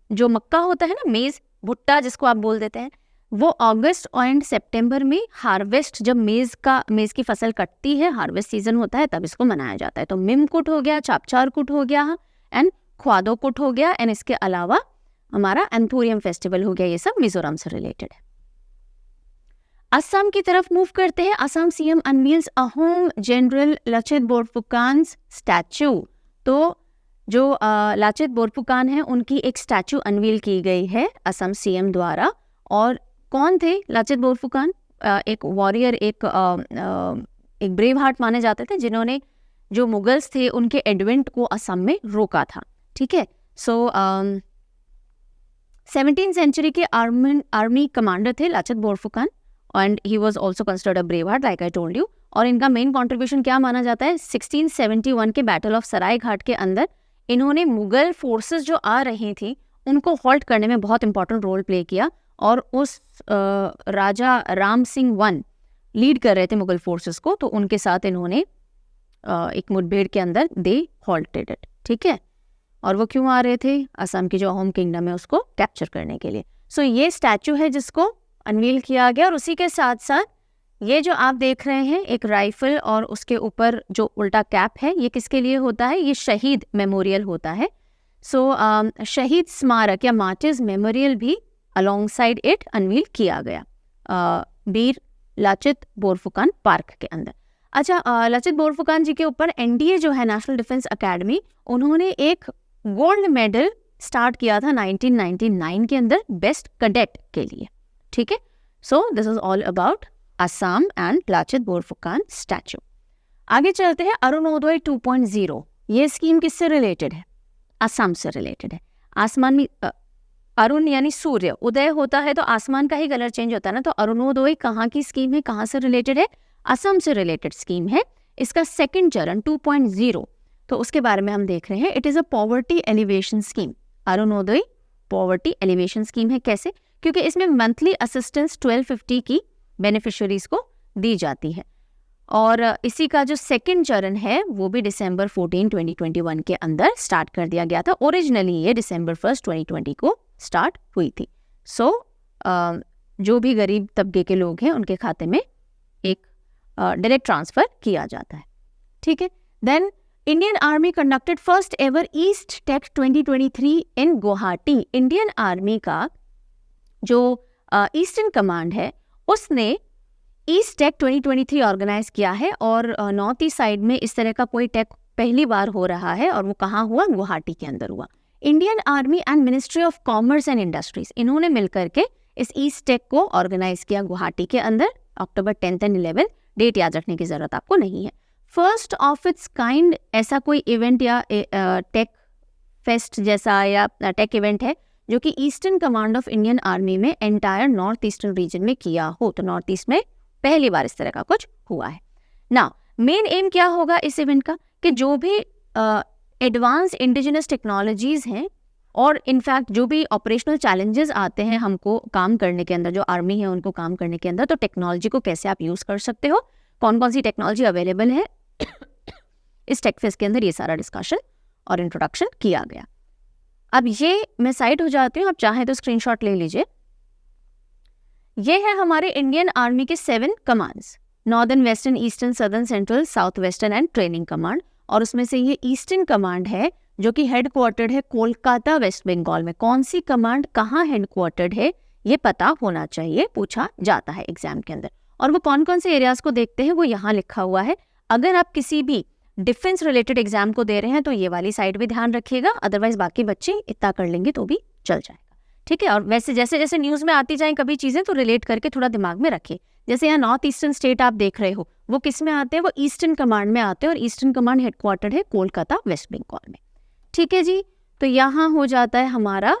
जो मक्का होता है ना, मेज, भुट्टा जिसको आप बोल देते हैं, वो अगस्त एंड सितंबर में हार्वेस्ट, जब मेज की फसल कटती है, हार्वेस्ट सीजन होता है, तब इसको मनाया जाता है। तो मिमकुट हो गया, छापचारकुट हो गया एंड ख्वादोकुट हो गया, एंड इसके अलावा हमारा एंथेरियम फेस्टिवल हो गया। ये सब मिजोरम से रिलेटेड है। असम की तरफ मूव करते हैं। Assam CM unveils Ahom general Lachit Borphukan statue. तो जो लाचित बोरफुकान है, उनकी एक स्टैचू अनवील की गई है असम सीएम द्वारा। और कौन थे लाचित बोरफुकान? एक वॉरियर, एक ब्रेव हार्ट माने जाते थे, जिन्होंने जो मुगल्स थे उनके एडवेंट को असम में रोका था। ठीक है। सो 17th सेंचुरी के आर्मी कमांडर थे Lachit Borphukan, and he was also considered a brave heart, like I told you. और इनका मेन कॉन्ट्रीब्यूशन क्या माना जाता है? 1671 के बैटल ऑफ सराय घाट के अंदर इन्होंने मुगल फोर्सेस जो आ रही थी उनको हॉल्ट करने में बहुत इंपॉर्टेंट रोल प्ले किया, और उस राजा राम सिंह वन लीड कर रहे थे मुगल फोर्सेस को, तो उनके साथ इन्होंने एक मुठभेड़ के अंदर दे हॉल्टेड इट। ठीक है। और वो क्यों आ रहे थे? असम की जो अहोम किंगडम है उसको कैप्चर करने के लिए। सो ये स्टैचू है जिसको अनवील किया गया। और उसी के साथ साथ ये जो आप देख रहे हैं, एक राइफल और उसके ऊपर जो उल्टा कैप है, ये किसके लिए होता है? ये शहीद मेमोरियल होता है। सो शहीद स्मारक या मार्टिर्स मेमोरियल भी अलॉन्ग साइड इट अनवील किया गया वीर लाचित बोरफुकान पार्क के अंदर। अच्छा, लाचित बोरफुकान जी के ऊपर एनडीए जो है, नेशनल डिफेंस अकेडमी, उन्होंने एक गोल्ड मेडल स्टार्ट किया था 1999 के अंदर बेस्ट कैडेट के लिए। ठीक है। So this is all about Assam and Lachit Borphukan statue. आगे चलते हैं। अरुणोदय 2.0, ये स्कीम किससे रिलेटेड है? असम से रिलेटेड है। आसमान में अरुण यानी सूर्य, उदय होता है तो आसमान का ही कलर चेंज होता है ना, तो अरुणोदय कहाँ की स्कीम है, कहाँ से रिलेटेड है? असम से रिलेटेड स्कीम है। इसका सेकंड चरण 2.0 तो उसके बारे में हम देख रहे हैं. It is a poverty alleviation scheme. Arunodaya poverty alleviation scheme है. कैसे? क्योंकि इसमें मंथली असिस्टेंस 1250 की बेनिफिशरीज को दी जाती है. और इसी का जो सेकंड चरण है वो भी December 14, 2021 के अंदर स्टार्ट कर दिया गया था. ओरिजिनली ये December 1, 2020 को स्टार्ट हुई थी. सो जो भी गरीब तबके के लोग हैं उनके खाते में एक डायरेक्ट ट्रांसफ़र किया जाता है. ठीक है. Then Indian army conducted first ever East Tech 2023 in Guwahati. Indian army का जो ईस्टर्न कमांड है उसने ईस्ट टेक 2023 ऑर्गेनाइज किया है. और नॉर्थ ईस्ट साइड में इस तरह का कोई टेक पहली बार हो रहा है और वो कहाँ हुआ? गुवाहाटी के अंदर हुआ. Indian army and ministry of commerce and industries इन्होंने मिलकर के इस ईस्ट टेक को ऑर्गेनाइज किया गुवाहाटी के अंदर. October 10 एंड 11 डेट याद रखने की जरूरत आपको नहीं है. फर्स्ट ऑफ इट्स काइंड ऐसा कोई इवेंट या टेक फेस्ट जैसा या टेक इवेंट है जो कि eastern command of Indian army में एंटायर नॉर्थ ईस्टर्न रीजन में किया हो. तो नॉर्थ ईस्ट में पहली बार इस तरह का कुछ हुआ है. ना मेन एम क्या होगा इस इवेंट का कि जो भी एडवांस इंडिजिनस टेक्नोलॉजीज हैं और इनफैक्ट जो भी ऑपरेशनल चैलेंजेस आते हैं हमको काम करने के अंदर, जो आर्मी है उनको काम करने के अंदर, तो टेक्नोलॉजी को कैसे आप यूज़ कर सकते हो, कौन कौन सी टेक्नोलॉजी अवेलेबल है इस टेकफेस्ट के अंदर ये सारा डिस्कशन और इंट्रोडक्शन किया गया. अब ये मैं साइड हो जाती हूँ, आप चाहें तो स्क्रीनशॉट ले लीजिए. ये है हमारे इंडियन आर्मी के 7 commands: northern, western, eastern, southern, central, south western and training command. और उसमें से ये ईस्टर्न कमांड है जो कि हेडक्वार्टर्ड है कोलकाता, वेस्ट बंगाल में. कौन सी कमांड कहाँ हेडक्वार्टर्ड है ये पता होना चाहिए, पूछा जाता है एग्जाम के अंदर. और वो कौन कौन से एरियाज को देखते हैं वो यहाँ लिखा हुआ है. अगर आप किसी भी डिफेंस रिलेटेड एग्जाम को दे रहे हैं तो ये वाली साइड भी ध्यान रखिएगा, अदरवाइज बाकी बच्चे इतना कर लेंगे तो भी चल जाएगा. ठीक है. और वैसे जैसे जैसे न्यूज़ में आती जाएं कभी चीज़ें तो रिलेट करके थोड़ा दिमाग में रखिए. जैसे यहाँ नॉर्थ ईस्टर्न स्टेट आप देख रहे हो, वो किस में आते हैं? वो ईस्टर्न कमांड में आते हैं और ईस्टर्न कमांड हेडक्वार्टर्ड है कोलकाता, वेस्ट बंगाल में. ठीक है जी. तो यहाँ हो जाता है हमारा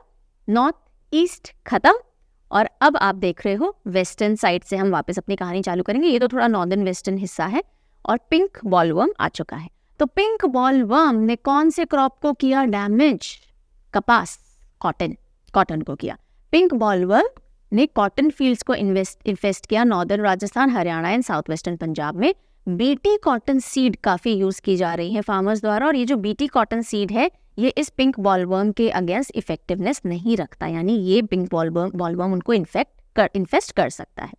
नॉर्थ ईस्ट खत्म. और अब आप देख रहे हो वेस्टर्न साइड से हम वापस अपनी कहानी चालू करेंगे. ये तो थोड़ा नॉर्दर्न वेस्टर्न हिस्सा है. और पिंक बॉलवर्म आ चुका है. तो पिंक बॉलवर्म ने कौन से क्रॉप को किया डैमेज? कपास, कॉटन को किया. पिंक बॉलवर्म ने कॉटन फील्ड्स को इन्वेस्ट किया northern Rajasthan, Haryana and south western Punjab में. बीटी कॉटन सीड काफ़ी यूज़ की जा रही है फार्मर्स द्वारा. और ये जो बीटी कॉटन सीड है ये इस पिंक बॉलवर्म के अगेंस्ट इफेक्टिवनेस नहीं रखता, यानी ये पिंक बॉलवर्म उनको इन्फेस्ट कर सकता है.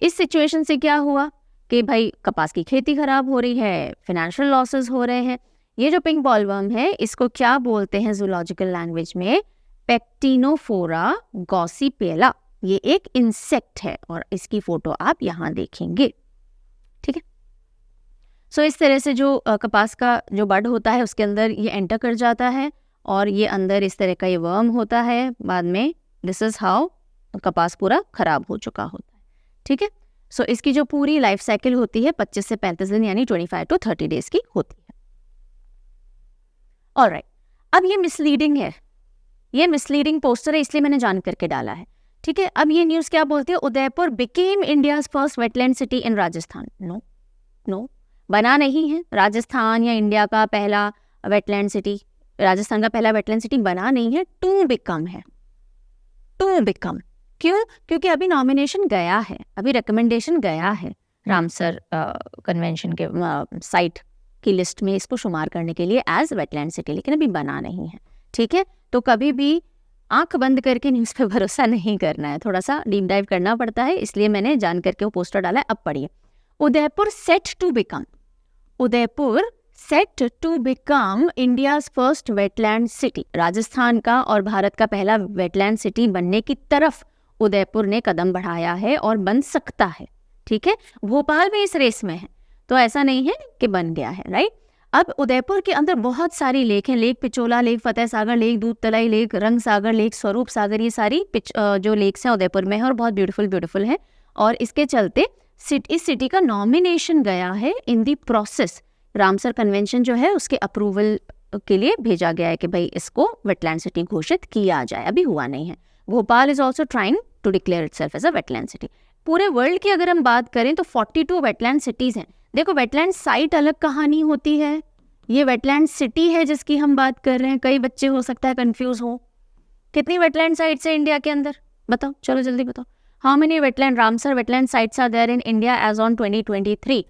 इस सिचुएशन से क्या हुआ कि भाई कपास की खेती खराब हो रही है, फिनेंशियल लॉसेस हो रहे हैं. ये जो पिंक बॉलवर्म है इसको क्या बोलते हैं जूलॉजिकल लैंग्वेज में? पेक्टिनोफोरा गॉसिपेला. ये एक इंसेक्ट है और इसकी फोटो आप यहाँ देखेंगे. ठीक है. सो इस तरह से जो कपास का जो बड होता है उसके अंदर ये एंटर कर जाता है और ये अंदर इस तरह का ये वर्म होता है. बाद में दिस इज हाउ कपास पूरा खराब हो चुका होता है. ठीक है. सो इसकी जो पूरी लाइफ साइकिल होती है 25 से 35 दिन यानी 25 to 30 डेज की होती है. ऑलराइट. अब ये मिसलीडिंग है, ये मिसलीडिंग पोस्टर है इसलिए मैंने जान करके डाला है. ठीक है. अब ये न्यूज़ क्या बोलती है? Udaipur became India's first wetland city in Rajasthan. No, बना नहीं है. राजस्थान या इंडिया का पहला वेटलैंड सिटी, राजस्थान का पहला वेटलैंड सिटी बना नहीं है. टू बिकम है. टू बिकम क्यों? क्योंकि अभी नॉमिनेशन गया है, अभी रिकमेंडेशन गया है रामसर कन्वेंशन के साइट की लिस्ट में इसको शुमार करने के लिए एज वेटलैंड सिटी, लेकिन अभी बना नहीं है. ठीक है. तो कभी भी आंख बंद करके न्यूज़ पे भरोसा नहीं करना है, थोड़ा सा डीप डाइव करना पड़ता है, इसलिए मैंने जान करके वो पोस्टर डाला है. अब पढ़िए. Udaipur set to become, Udaipur set to become India's first wetland city. Rajasthan का और भारत का पहला वेटलैंड सिटी बनने की तरफ उदयपुर ने कदम बढ़ाया है और बन सकता है. ठीक है. भोपाल भी इस रेस में है, तो ऐसा नहीं है कि बन गया है. राइट. अब उदयपुर के अंदर बहुत सारी लेक हैं. Lake Pichola lake, Fateh Sagar lake, दूध तलाई लेक, रंग सागर लेक, स्वरूप सागर, ये सारी जो लेक्स हैं उदयपुर में है और बहुत ब्यूटीफुल है. और इसके चलते इस सिटी का नॉमिनेशन गया है इन दी प्रोसेस. रामसर कन्वेंशन जो है उसके अप्रूवल के लिए भेजा गया है कि भाई इसको वेटलैंड सिटी घोषित किया जाए. अभी हुआ नहीं है. Bhopal is also trying to declare itself as a wetland city. पूरे वर्ल्ड की अगर हम बात करें तो 42 वेटलैंड सिटीज़ हैं. देखो वेटलैंड साइट अलग कहानी होती है, ये वेटलैंड सिटी है जिसकी हम बात कर रहे हैं। कई बच्चे हो सकता है कंफ्यूज हो, कितनी वेटलैंड साइट्स है इंडिया के अंदर, बताओ, चलो जल्दी बताओ। How many wetland Ramsar wetland sites are there in India as on 2023।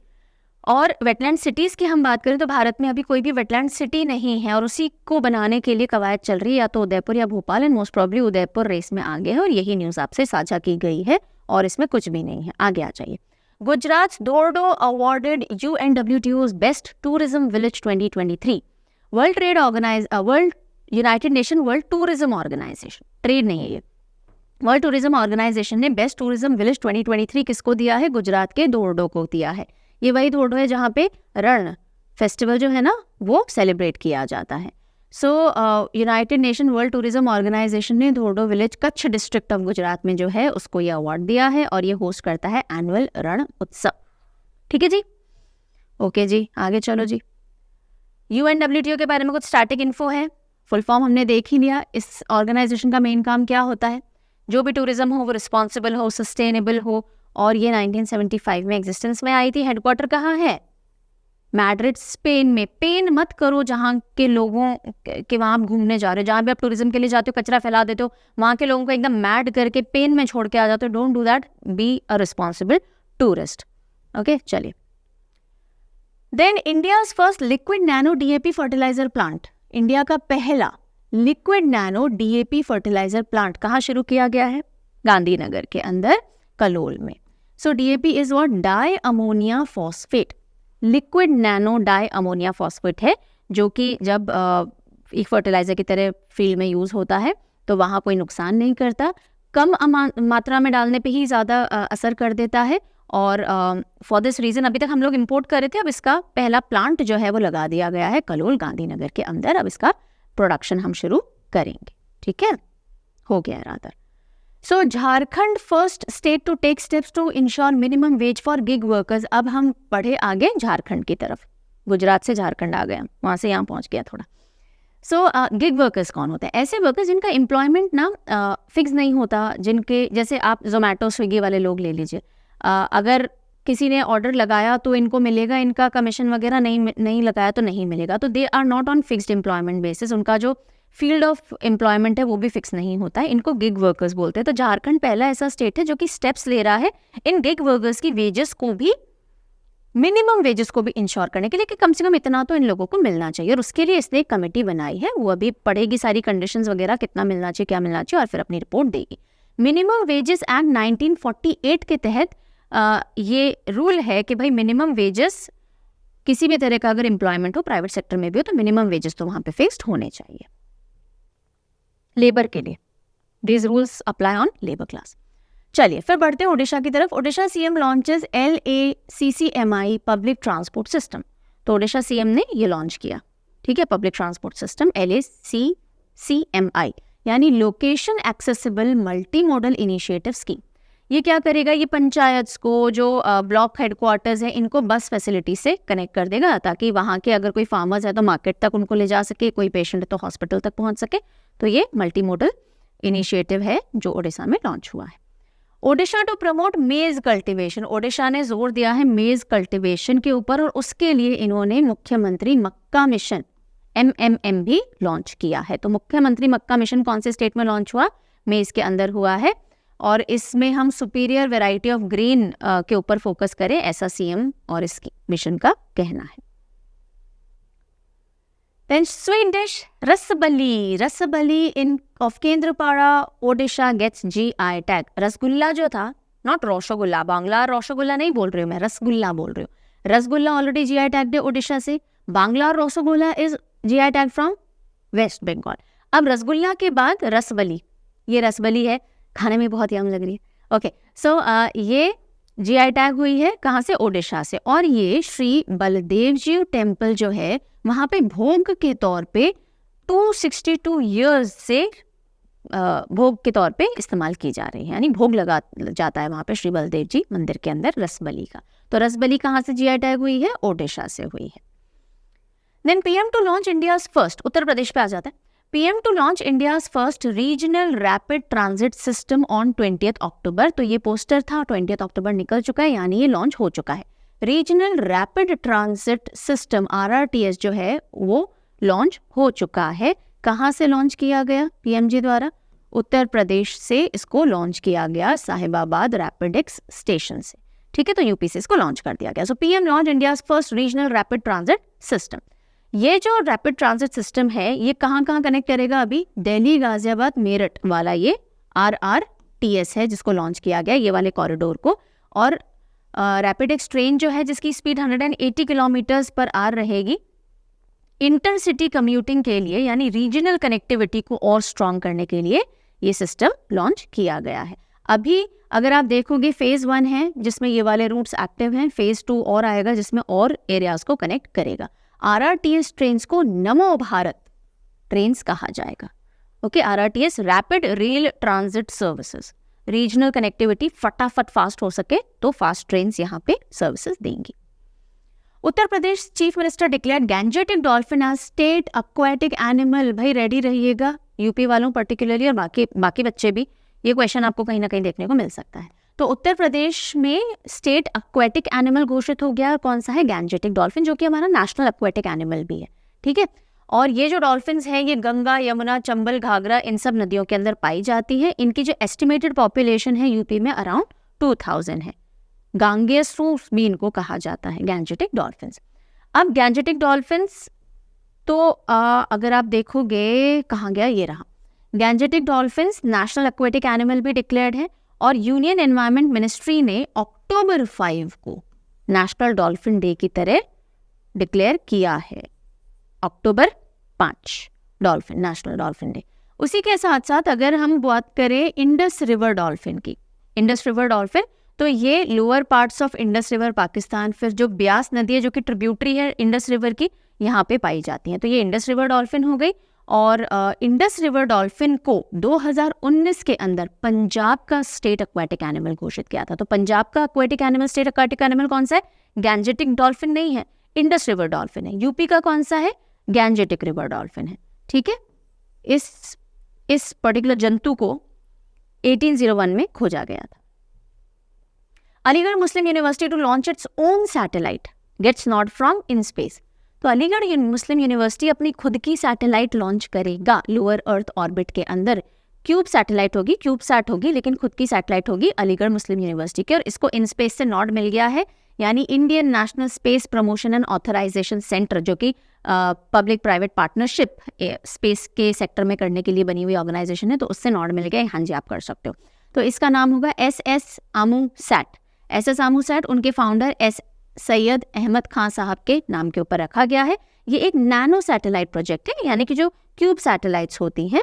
और वेटलैंड सिटीज़ की हम बात करें तो भारत में अभी कोई भी वेटलैंड सिटी नहीं है, और उसी को बनाने के लिए कवायद चल रही है, या तो उदयपुर या Bhopal, and most probably Udaipur race में आगे है, और यही न्यूज़ आपसे साझा की गई है, और इसमें कुछ भी नहीं है। आगे आ जाइए। Gujarat Dhordo awarded UNWTO's best tourism village 2023। World United Nation world tourism organisation, trade नहीं है ये, वर्ल्ड टूरिज्म ऑर्गेनाइजेशन ने बेस्ट टूरिज्म विलेज 2023 किसको दिया है? गुजरात के धोर्डो को दिया है। ये वही धोर्डो है जहाँ पे रण फेस्टिवल जो है ना वो सेलिब्रेट किया जाता है। So United Nation world tourism organisation ने Dhordo village Kutch district of Gujarat में जो है उसको ये अवार्ड दिया है, और ये होस्ट करता है एनुअल रण उत्सव। ठीक है जी, ओके जी, आगे चलो जी। UNWTO के बारे में कुछ स्टैटिक इन्फो है, फुल फॉर्म हमने देख ही लिया। इस ऑर्गेनाइजेशन का मेन काम क्या होता है? जो भी टूरिज्म हो वो रिस्पॉन्सिबल हो, सस्टेनेबल हो, और ये 1975 में एग्जिस्टेंस में आई थी। हेडक्वार्टर कहाँ है? मैड्रिड, स्पेन में। पेन मत करो जहाँ के लोगों के वहाँ आप घूमने जा रहे हो, जहाँ भी आप टूरिज्म के लिए जाते हो कचरा फैला देते हो, वहाँ के लोगों को एकदम मैड करके पेन में छोड़ के आ जाते हो। Don't do that, be a responsible tourist. Okay, चलिए। Then India's first liquid nano DAP fertiliser plant, India का पहला liquid nano DAP fertiliser plant कहाँ शुरू किया गया है? गांधीनगर के अंदर, कलोल में। So DAP is what? Di ammonia phosphate, liquid nano di ammonia phosphate है, जो कि जब एक फर्टिलाइजर की तरह फील्ड में यूज होता है तो वहाँ कोई नुकसान नहीं करता, कम मात्रा में डालने पे ही ज़्यादा असर कर देता है। और फॉर दिस रीज़न अभी तक हम लोग इंपोर्ट कर रहे थे, अब इसका पहला प्लांट जो है वो लगा दिया गया है कलोल गांधीनगर के अंदर। अब इसका प्रोडक्शन हम शुरू करेंगे। ठीक है, हो गया rather. So Jharkhand first state to take steps to ensure minimum wage for gig workers. अब हम बढ़े आगे झारखंड की तरफ, गुजरात से झारखंड आ गए, वहाँ से यहाँ पहुँच गया थोड़ा। सो गिग वर्कर्स कौन होते हैं? ऐसे वर्कर्स जिनका एम्प्लॉयमेंट ना फिक्स नहीं होता, जिनके जैसे आप जोमेटो स्विगी वाले लोग ले लीजिए, अगर किसी ने ऑर्डर लगाया तो इनको मिलेगा, इनका कमीशन वगैरह नहीं लगाया तो नहीं मिलेगा, तो they are not on fixed employment basis, उनका जो फील्ड ऑफ एम्प्लॉयमेंट है वो भी फिक्स नहीं होता है, इनको गिग वर्कर्स बोलते हैं। तो झारखंड पहला ऐसा स्टेट है जो कि स्टेप्स ले रहा है इन गिग वर्कर्स की वेजेस को भी, मिनिमम वेजेस को भी इंश्योर करने के लिए कि कम से कम इतना तो इन लोगों को मिलना चाहिए, और उसके लिए इसने एक कमेटी बनाई है, वो अभी पढ़ेगी सारी कंडीशंस वगैरह, कितना मिलना चाहिए, क्या मिलना चाहिए, और फिर अपनी रिपोर्ट देगी। मिनिमम वेजेस एक्ट 1948 के तहत ये रूल है कि भाई मिनिमम वेजेस किसी भी तरह का अगर एम्प्लॉयमेंट हो, प्राइवेट सेक्टर में भी हो, तो मिनिमम वेजेस तो वहां पे फिक्स्ड होने चाहिए लेबर के लिए। This rules apply on labour class. चलिए फिर बढ़ते हैं उड़ीसा की तरफ। Orissa CM launches LACCMI public transport system. तो उड़ीसा CM ने ये लॉन्च किया, ठीक है, पब्लिक ट्रांसपोर्ट सिस्टम LACCMI, यानी location accessible multi modal initiative scheme. ये क्या करेगा? ये पंचायत को, जो ब्लॉक हेडक्वार्टर्स है, इनको बस फैसिलिटी से कनेक्ट कर देगा, ताकि वहाँ के अगर कोई फार्मर्स है तो मार्केट तक उनको ले जा सके, कोई पेशेंट है तो हॉस्पिटल तक पहुँच सके। तो ये मल्टी मॉडल इनिशिएटिव है जो ओडिशा में लॉन्च हुआ है। ओडिशा टू प्रमोट मेज कल्टीवेशन, ओडिशा ने जोर दिया है मेज कल्टीवेशन के ऊपर, और उसके लिए इन्होंने मुख्यमंत्री मक्का मिशन MMM भी लॉन्च किया है। तो मुख्यमंत्री मक्का मिशन कौन से स्टेट में लॉन्च हुआ? मेज के अंदर हुआ है, और इसमें हम सुपीरियर वैरायटी ऑफ ग्रीन के ऊपर फोकस करें, ऐसा CM और इस मिशन का कहना है। Then sweet dish Rasabali, Rasabali in of Kendrapara Odisha gets GI tag. Rasgulla जो था, नॉट रसगुल्ला, बांग्ला रसगुल्ला नहीं बोल रही हूँ मैं, रसगुल्ला बोल रही हूँ। रसगुल्ला ऑलरेडी GI टैग है ओडिशा से, Bangla rasgulla is GI tag from West Bengal. अब रसगुल्ला के बाद रसबली, ये रसबली है, खाने में बहुत यम लग रही है। ओके, सो ये GI टैग हुई है कहाँ से? ओडिशा से। और ये श्री बलदेव जी टेम्पल जो है वहाँ पे भोग के तौर पे 262 ईयर्स से भोग के तौर पे इस्तेमाल की जा रही है, यानी भोग लगा जाता है वहाँ पे श्री बलदेव जी मंदिर के अंदर रसबली का। तो रसबली कहाँ से GI टैग हुई है? ओडिशा से हुई है। Then PM to launch India's first, Uttar Pradesh पे आ जाता है। PM to launch India's first regional rapid transit system on 20th October. तो ये पोस्टर था, 20th अक्टूबर निकल चुका है, यानी ये लॉन्च हो चुका है। Regional rapid transit system RRTS जो है वो लॉन्च हो चुका है। कहाँ से लॉन्च किया गया PMG द्वारा? उत्तर प्रदेश से इसको लॉन्च किया गया, साहिबाबाद रैपिडेक्स स्टेशन से। ठीक है, तो यूपी से इसको लॉन्च कर दिया गया। सो PM launch India's first regional rapid transit system. ये जो रैपिड ट्रांजिट सिस्टम है ये कहाँ कहाँ कनेक्ट करेगा? अभी दिल्ली, गाजियाबाद, मेरठ वाला ये RRTS है जिसको लॉन्च किया गया, ये वाले कॉरिडोर को। और रैपिडेक्स ट्रेन जो है जिसकी स्पीड 180 किलोमीटर्स पर आवर रहेगी, इंटरसिटी कम्यूटिंग के लिए यानी रीजनल कनेक्टिविटी को और स्ट्रॉन्ग करने के लिए ये सिस्टम लॉन्च किया गया है। अभी अगर आप देखोगे फेज 1 है जिसमें ये वाले रूट्स एक्टिव हैं, फेज 2 और आएगा जिसमें और एरियाज को कनेक्ट करेगा। RRTS ट्रेन्स को नमो भारत ट्रेन्स कहा जाएगा। Okay, RRTS rapid rail transit services, regional connectivity फटाफट फास्ट हो सके तो फास्ट ट्रेन्स यहाँ पे सर्विसेज देंगी। Uttar Pradesh chief minister declared gangetic dolphin as state aquatic animal. भाई रेडी रहिएगा, यूपी वालों पर्टिकुलरली और बाकी बच्चे भी, ये क्वेश्चन आपको कहीं ना कहीं देखने को मिल सकता है। तो उत्तर प्रदेश में स्टेट एक्वाटिक एनिमल घोषित हो गया। कौन सा है? गैंजेटिक डॉल्फिन, जो कि हमारा नेशनल एक्वाटिक एनिमल भी है। ठीक है, और ये जो डॉल्फिन्स हैं ये गंगा, यमुना, चंबल, घाघरा इन सब नदियों के अंदर पाई जाती है। इनकी जो एस्टिमेटेड पॉपुलेशन है यूपी में अराउंड 2000 है। गांगेयसुस भी इनको कहा जाता है, गैंजेटिक डॉल्फिन्स। अब गैंजेटिक डॉल्फिन्स तो अगर आप देखोगे कहाँ गया, ये रहा। Gangetic dolphins national aquatic animal भी डिक्लेयर्ड है और यूनियन एनवायरनमेंट मिनिस्ट्री ने अक्टूबर 5 को नेशनल डॉल्फिन डे की तरह डिक्लेयर किया है। अक्टूबर 5 डॉल्फिन, नेशनल डॉल्फिन डे। उसी के साथ साथ अगर हम बात करें इंडस रिवर डॉल्फिन की, इंडस रिवर डॉल्फिन तो ये lower parts of Indus river Pakistan, फिर जो ब्यास नदी है जो कि ट्रिब्यूटरी है इंडस रिवर की, यहाँ पे पाई जाती हैं। तो ये इंडस रिवर डॉल्फिन हो गई। और इंडस रिवर डॉल्फिन को 2019 के अंदर पंजाब का स्टेट एक्वाटिक एनिमल घोषित किया था। तो पंजाब का aquatic animal, state aquatic animal कौन सा है? गैंजेटिक डॉल्फिन नहीं है, इंडस रिवर डॉल्फिन है। यूपी का कौन सा है? गैंजेटिक रिवर डॉल्फिन है। ठीक है, इस पर्टिकुलर जंतु को 1801 में खोजा गया था। Aligarh Muslim University to launch its own satellite gets not from in space. तो अलीगढ़ मुस्लिम यूनिवर्सिटी अपनी खुद की सैटेलाइट लॉन्च करेगा लोअर अर्थ ऑर्बिट के अंदर। क्यूब सैटेलाइट होगी, क्यूब सैट होगी, लेकिन खुद की सैटेलाइट होगी अलीगढ़ मुस्लिम यूनिवर्सिटी की। और इसको इन स्पेस से नॉड मिल गया है, यानी Indian national space promotion and authorisation centre, जो कि पब्लिक प्राइवेट पार्टनरशिप स्पेस के सेक्टर में करने के लिए बनी हुई ऑर्गेनाइजेशन है, तो उससे नॉड मिल गया। हाँ जी, आप कर सकते हो। तो इसका नाम होगा SS आमू सैट। SS आमू सैट उनके फाउंडर सैयद अहमद खान साहब के नाम के ऊपर रखा गया है। ये एक नैनो सैटेलाइट प्रोजेक्ट है, यानी कि जो क्यूब सैटेलाइट्स होती हैं।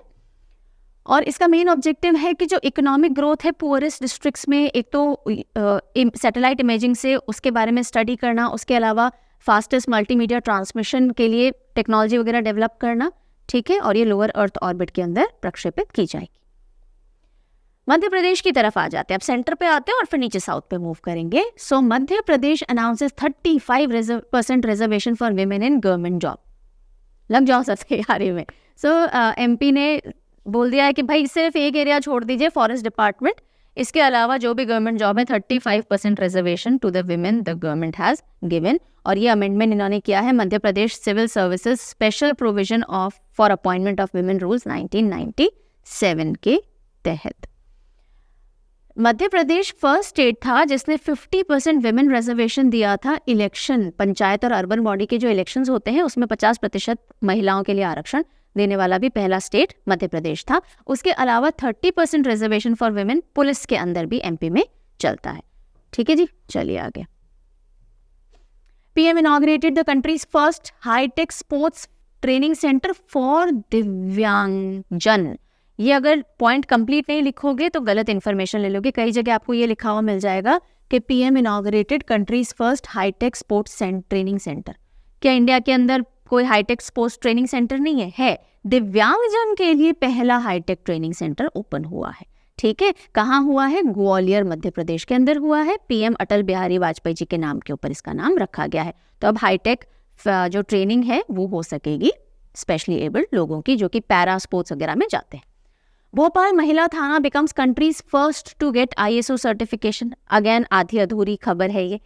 और इसका मेन ऑब्जेक्टिव है कि जो इकोनॉमिक ग्रोथ है पुअरेस्ट डिस्ट्रिक्ट्स में, एक तो सैटेलाइट इमेजिंग से उसके बारे में स्टडी करना, उसके अलावा फास्टेस्ट मल्टीमीडिया ट्रांसमिशन के लिए टेक्नोलॉजी वगैरह डेवलप करना। ठीक है, और ये लोअर अर्थ ऑर्बिट के अंदर प्रक्षेपित की जाएगी। मध्य प्रदेश की तरफ आ जाते हैं, अब सेंटर पे आते हैं और फिर नीचे साउथ पे मूव करेंगे। So Madhya Pradesh announces 35% reservation for women in government job. लग जाओ सर तैयारी में। सो MP ने बोल दिया है कि भाई सिर्फ एक एरिया छोड़ दीजिए, फॉरेस्ट डिपार्टमेंट, इसके अलावा जो भी गवर्नमेंट जॉब है 35% reservation to the women the government has given. और ये अमेंडमेंट इन्होंने किया है Madhya Pradesh civil services special provision of for appointment of women rules 1997 के तहत। मध्य प्रदेश फर्स्ट स्टेट था जिसने 50% विमेन रिजर्वेशन दिया था इलेक्शन, पंचायत और अर्बन बॉडी के जो इलेक्शंस होते हैं उसमें 50% महिलाओं के लिए आरक्षण देने वाला भी पहला स्टेट मध्य प्रदेश था। उसके अलावा 30% रिजर्वेशन फॉर विमेन पुलिस के अंदर भी MP में चलता है। ठीक है जी, चलिए आगे। PM inaugurated the country's first high tech sports training centre for Divyangjan. ये अगर पॉइंट कंप्लीट नहीं लिखोगे तो गलत इन्फॉर्मेशन ले लोगे। कई जगह आपको ये लिखा हुआ मिल जाएगा कि PM inaugurated country's first high tech sports training centre. क्या इंडिया के अंदर कोई हाईटेक स्पोर्ट्स ट्रेनिंग सेंटर नहीं है? है। दिव्यांगजन के लिए पहला हाईटेक ट्रेनिंग सेंटर ओपन हुआ है। ठीक है, कहाँ हुआ है? ग्वालियर मध्य प्रदेश के अंदर हुआ है। PM अटल बिहारी वाजपेयी जी के नाम के ऊपर इसका नाम रखा गया है। तो अब हाईटेक जो ट्रेनिंग है वो हो सकेगी स्पेशली एबल्ड लोगों की, जो कि पैरा स्पोर्ट्स वगैरह में जाते हैं। Bhopal mahila thana becomes country's first to get ISO certification. Again आधी अधूरी खबर है ये।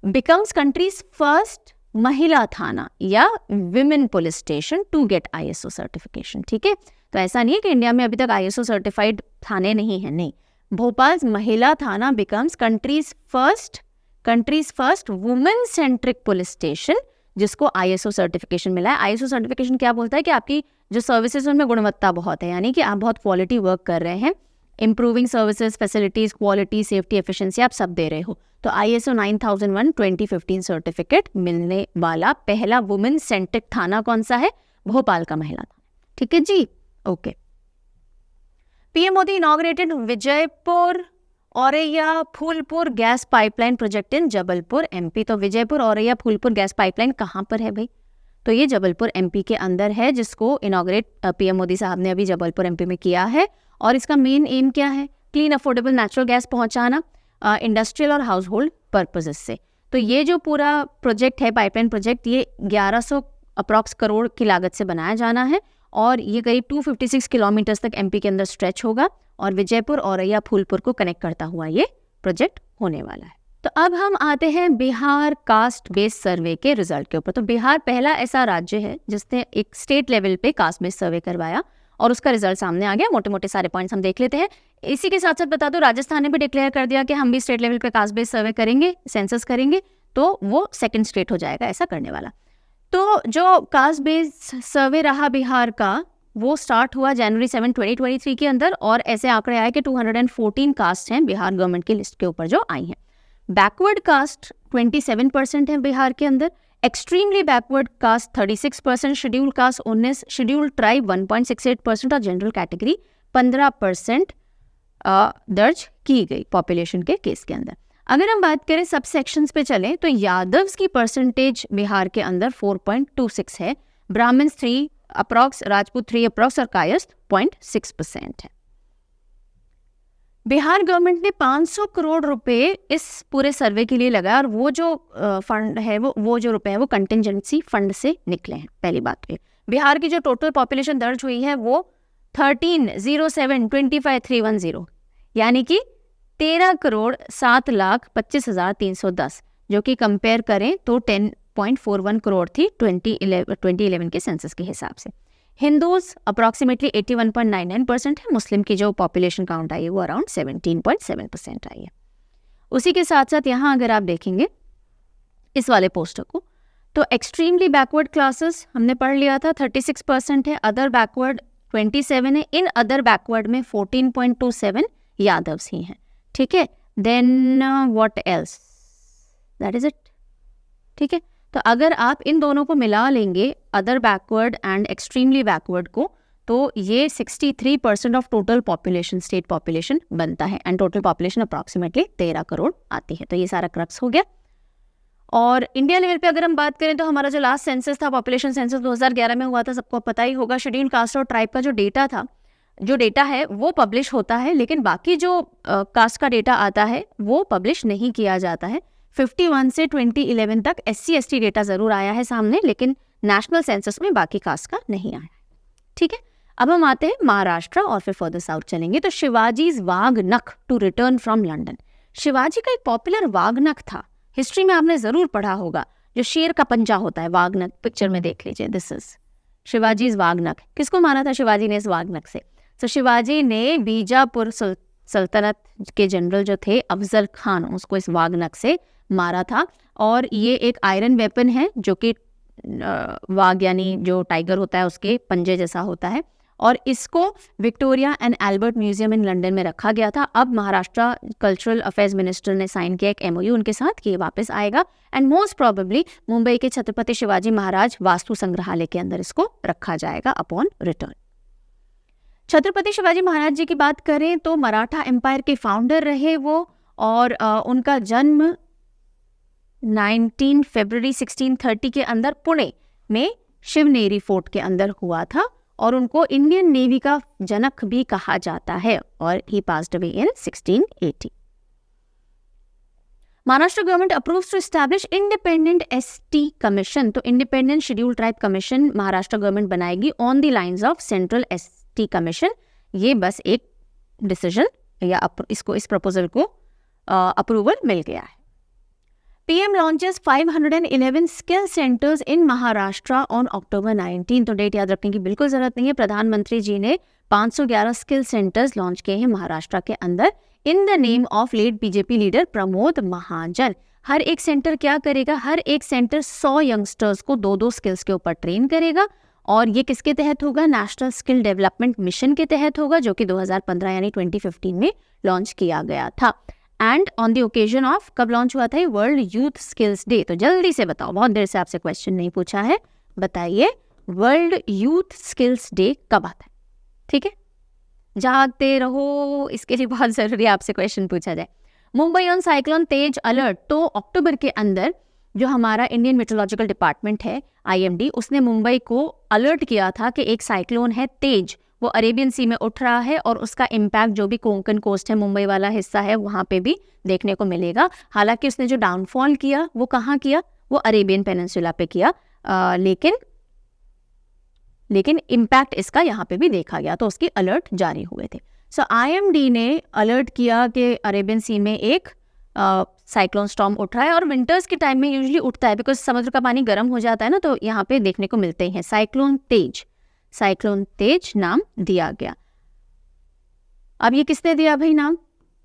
becomes country's first mahila thana या women police station to get ISO certification. ठीक है, तो ऐसा नहीं है कि इंडिया में अभी तक ISO सर्टिफाइड थाने नहीं है, नहीं। Bhopal mahila thana becomes country's first women centric police station जिसको ISO सर्टिफिकेशन मिला है। ISO सर्टिफिकेशन क्या बोलता है कि आपकी जो सर्विसेज उनमें गुणवत्ता बहुत है, यानी कि आप बहुत क्वालिटी वर्क कर रहे हैं, improving services, facilities, quality, safety, efficiency आप सब दे रहे हो। तो ISO 9001 2015 सर्टिफिकेट मिलने वाला पहला वुमेन सेंट्रिक थाना कौन सा है? भोपाल का महिला थाना। ठीक है जी, okay. PM Modi inaugurated Vijaypur Auraiya Phulpur gas pipeline project in Jabalpur MP। तो विजयपुर औरैया फूलपुर गैस पाइपलाइन कहाँ पर है भाई? तो ये जबलपुर MP के अंदर है, जिसको इनॉग्रेट पीएम मोदी साहब ने अभी जबलपुर MP में किया है। और इसका मेन एम क्या है? क्लीन अफोर्डेबल नेचुरल गैस पहुंचाना इंडस्ट्रियल और हाउस होल्ड पर्पजेस से। तो ये जो पूरा प्रोजेक्ट है, पाइपलाइन प्रोजेक्ट, ये 1100 अप्रॉक्स करोड़ की लागत से बनाया जाना है और ये करीब 256 किलोमीटर्स तक MP के अंदर स्ट्रेच होगा और विजयपुर औरैया फूलपुर को कनेक्ट करता हुआ ये प्रोजेक्ट होने वाला है। तो अब हम आते हैं बिहार कास्ट बेस्ड सर्वे के रिजल्ट के ऊपर। तो बिहार पहला ऐसा राज्य है जिसने एक स्टेट लेवल पे कास्ट बेस्ड सर्वे करवाया और उसका रिजल्ट सामने आ गया। मोटे मोटे सारे पॉइंट्स हम देख लेते हैं। इसी के साथ साथ बता दो, राजस्थान ने भी डिक्लेयर कर दिया कि हम भी स्टेट लेवल पे कास्ट बेस्ड सर्वे करेंगे, सेंसस करेंगे, तो वो सेकंड स्टेट हो जाएगा ऐसा करने वाला। तो जो कास्ट बेस्ड सर्वे रहा बिहार का, वो स्टार्ट हुआ जनवरी 7, 2023 के अंदर और ऐसे आंकड़े आए कि 214 कास्ट हैं बिहार गवर्नमेंट की लिस्ट के ऊपर जो आई हैं। बैकवर्ड कास्ट 27% है बिहार के अंदर, extremely backward caste 36%, schedule caste 19%, schedule tribe 1.68% और जनरल कैटेगरी 15% दर्ज की गई पॉपुलेशन के केस के अंदर। अगर हम बात करें सब सेक्शंस पे चलें तो यादव्स की परसेंटेज बिहार के अंदर 4.26 है, ब्राह्मण्स 3 अप्रॉक्स, राजपूत 3 अप्रॉक्स और कायस्थ 0.6% है। बिहार गवर्नमेंट ने 500 करोड़ रुपए इस पूरे सर्वे के लिए लगाया और वो जो फंड है वो जो रुपए है वो कंटिजेंसी फंड से निकले हैं। पहली बात पे बिहार की जो टोटल पॉपुलेशन दर्ज हुई है वो 13,07,25,310 यानी कि 13,07,25,310, जो कि कंपेयर करें तो 10.41 करोड़ थी 2011 के सेंसस के हिसाब से। हिंदूज अप्रॉक्सीमेटली 81.99% है, मुस्लिम की जो पॉपुलेशन काउंट आई है वो अराउंड 17.7% आई है। उसी के साथ साथ यहाँ अगर आप देखेंगे इस वाले पोस्टर को, तो एक्सट्रीमली बैकवर्ड क्लासेस हमने पढ़ लिया था 36% है, अदर बैकवर्ड 27 है, इन अदर बैकवर्ड में 14.27 यादव्स ही हैं। ठीक है, then what else, that is it. ठीक है, तो अगर आप इन दोनों को मिला लेंगे, other backward and extremely backward को, तो ये 63% of total population, state population बनता है and total population approximately 13 crore आती है। तो ये सारा क्रक्स हो गया। और इंडिया लेवल पे अगर हम बात करें तो हमारा जो लास्ट सेंसस था, पॉपुलेशन सेंसस 2011 में हुआ था, सबको पता ही होगा। शेड्यूल कास्ट और ट्राइब का जो डेटा था, जो डेटा है वो पब्लिश होता है, लेकिन बाकी जो कास्ट का डेटा आता है वो पब्लिश नहीं किया जाता है। 51 से 2011 तक SC/ST डेटा जरूर आया है सामने, लेकिन नेशनल सेंसस में बाकी कास्ट का नहीं आया है। ठीक है, अब हम आते हैं महाराष्ट्र और फिर फर्दर साउथ चलेंगे। तो Shivaji's wagh nakh to return from London. Shivaji का एक पॉपुलर वाघ नख था, हिस्ट्री में आपने जरूर पढ़ा होगा, जो शेर का पंजा होता है, वाघ नख, पिक्चर में देख लीजिए, दिस इज शिवाजीज वाघ नख। किसको मारा था शिवाजी ने इस वाघ नख से? तो शिवाजी ने बीजापुर सल्तनत के जनरल जो थे अफजल खान, उसको इस वाघ नख से मारा था। और ये एक आयरन वेपन है जो कि वाघ यानी जो टाइगर होता है उसके पंजे जैसा होता है, और इसको Victoria and Albert museum in London में रखा गया था। अब महाराष्ट्र कल्चरल अफेयर्स मिनिस्टर ने साइन किया एक MOU उनके साथ कि ये वापस आएगा एंड मोस्ट प्रोबेबली मुंबई के छत्रपति शिवाजी महाराज वास्तु संग्रहालय के अंदर इसको रखा जाएगा अपॉन रिटर्न। छत्रपति शिवाजी महाराज जी की बात करें तो मराठा एम्पायर के फाउंडर रहे वो, और उनका जन्म 19 फरवरी 1630 के अंदर पुणे में शिवनेरी फोर्ट के अंदर हुआ था, और उनको इंडियन नेवी का जनक भी कहा जाता है, और he passed away in 1680। Maharashtra government approves to establish independent ST commission. तो independent schedule tribe commission Maharashtra government बनाएगी on the lines of central ST commission. ये बस एक डिसीजन या इस प्रपोजल को अप्रूवल मिल गया है। PM launches 511 skill centres in Maharashtra on October 19। तो डेट याद रखने की बिल्कुल जरूरत नहीं है। प्रधानमंत्री जी ने 511 स्किल सेंटर्स लॉन्च किए हैं महाराष्ट्र के अंदर in the name of late BJP leader Pramod Mahajan. हर एक सेंटर क्या करेगा? हर एक सेंटर 100 यंगस्टर्स को 2-2 स्किल्स के ऊपर ट्रेन करेगा और ये किसके तहत होगा? नेशनल स्किल डेवलपमेंट मिशन के तहत होगा, जो कि 2015 यानी 2015 में लॉन्च किया गया था। And on the occasion of, कब लॉन्च हुआ था? World youth skills day. तो जल्दी से बताओ, बहुत देर से आपसे क्वेश्चन नहीं पूछा है, बताइए वर्ल्ड यूथ स्किल्स डे कब आता है? ठीक है, जागते रहो, इसके लिए बहुत जरूरी है आपसे क्वेश्चन पूछा जाए। Mumbai on cyclone Tej alert. तो अक्टूबर के अंदर जो हमारा इंडियन मेट्रोलॉजिकल डिपार्टमेंट है IMD, उसने मुंबई को अलर्ट किया था कि एक साइक्लोन है तेज, वो अरेबियन सी में उठ रहा है और उसका इम्पैक्ट जो भी कोंकण कोस्ट है, मुंबई वाला हिस्सा है, वहाँ पे भी देखने को मिलेगा। हालांकि उसने जो डाउनफॉल किया वो कहाँ किया? वो अरेबियन पेनिनसुला पे किया, लेकिन इम्पैक्ट इसका यहाँ पे भी देखा गया, तो उसकी अलर्ट जारी हुए थे। सो IMD ने अलर्ट किया कि अरेबियन सी में एक साइक्लोन स्टॉर्म उठ रहा है और विंटर्स के टाइम में यूजुअली उठता है बिकॉज समुद्र का पानी गर्म हो जाता है ना, तो यहाँ पे देखने को मिलते हैं। साइक्लोन तेज नाम दिया गया। अब ये किसने दिया भाई नाम?